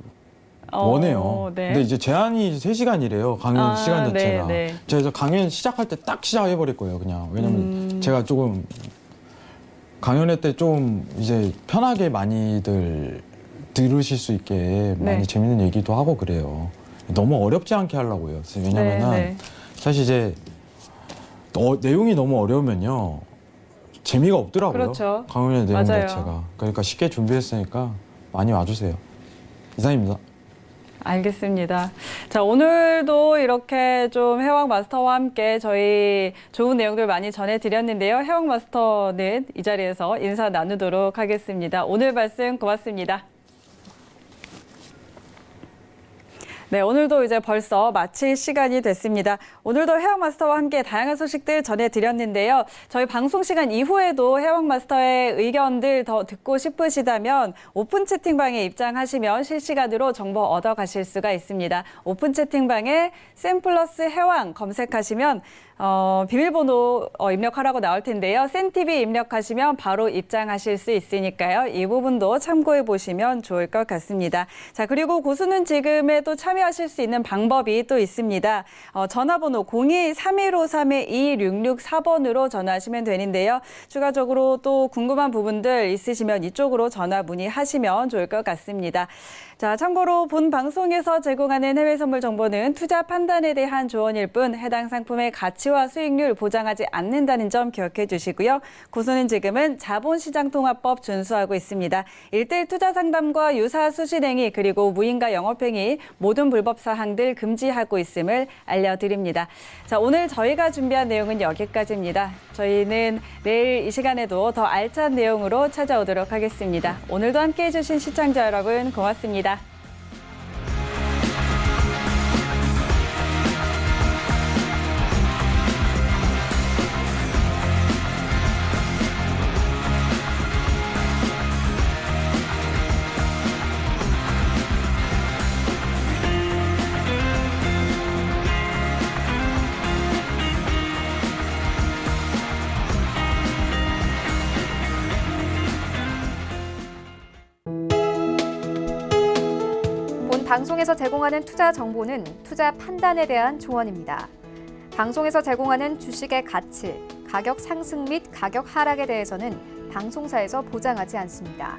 원해요. 네. 근데 이제 제한이 3시간이래요. 강연 시간 자체가. 네. 제가 강연 시작할 때 딱 시작해버릴 거예요. 그냥 왜냐면 제가 조금 강연회 때 좀 이제 편하게 많이들 들으실 수 있게 많이 재밌는 얘기도 하고 그래요. 너무 어렵지 않게 하려고요. 왜냐면은 사실 이제 내용이 너무 어려우면요 재미가 없더라고요. 그렇죠. 강연회 내용 맞아요. 자체가. 그러니까 쉽게 준비했으니까 많이 와주세요. 이상입니다. 알겠습니다. 자, 오늘도 이렇게 좀 해왕 마스터와 함께 저희 좋은 내용들 많이 전해드렸는데요. 해왕 마스터는 이 자리에서 인사 나누도록 하겠습니다. 오늘 말씀 고맙습니다. 네, 오늘도 이제 벌써 마칠 시간이 됐습니다. 오늘도 해왕마스터와 함께 다양한 소식들 전해드렸는데요. 저희 방송 시간 이후에도 해왕마스터의 의견들 더 듣고 싶으시다면 오픈 채팅방에 입장하시면 실시간으로 정보 얻어가실 수가 있습니다. 오픈 채팅방에 샘플러스 해왕 검색하시면 비밀번호 입력하라고 나올 텐데요. 센TV 입력하시면 바로 입장하실 수 있으니까요. 이 부분도 참고해 보시면 좋을 것 같습니다. 자, 그리고 고수는 지금에 또 참여하실 수 있는 방법이 또 있습니다. 전화번호 02-3153-2664번으로 전화하시면 되는데요. 추가적으로 또 궁금한 부분들 있으시면 이쪽으로 전화 문의하시면 좋을 것 같습니다. 자, 참고로 본 방송에서 제공하는 해외 선물 정보는 투자 판단에 대한 조언일 뿐 해당 상품의 가치와 수익률 보장하지 않는다는 점 기억해 주시고요. 고수는 지금은 자본시장통화법 준수하고 있습니다. 1:1 투자 상담과 유사 수신행위 그리고 무인가 영업행위 모든 모든 불법 사항들 금지하고 있음을 알려드립니다. 자, 오늘 저희가 준비한 내용은 여기까지입니다. 저희는 내일 이 시간에도 더 알찬 내용으로 찾아오도록 하겠습니다. 오늘도 함께해 주신 시청자 여러분 고맙습니다. 본 방송에서 제공하는 투자 정보는 투자 판단에 대한 조언입니다. 방송에서 제공하는 주식의 가치, 가격 상승 및 가격 하락에 대해서는 방송사에서 보장하지 않습니다.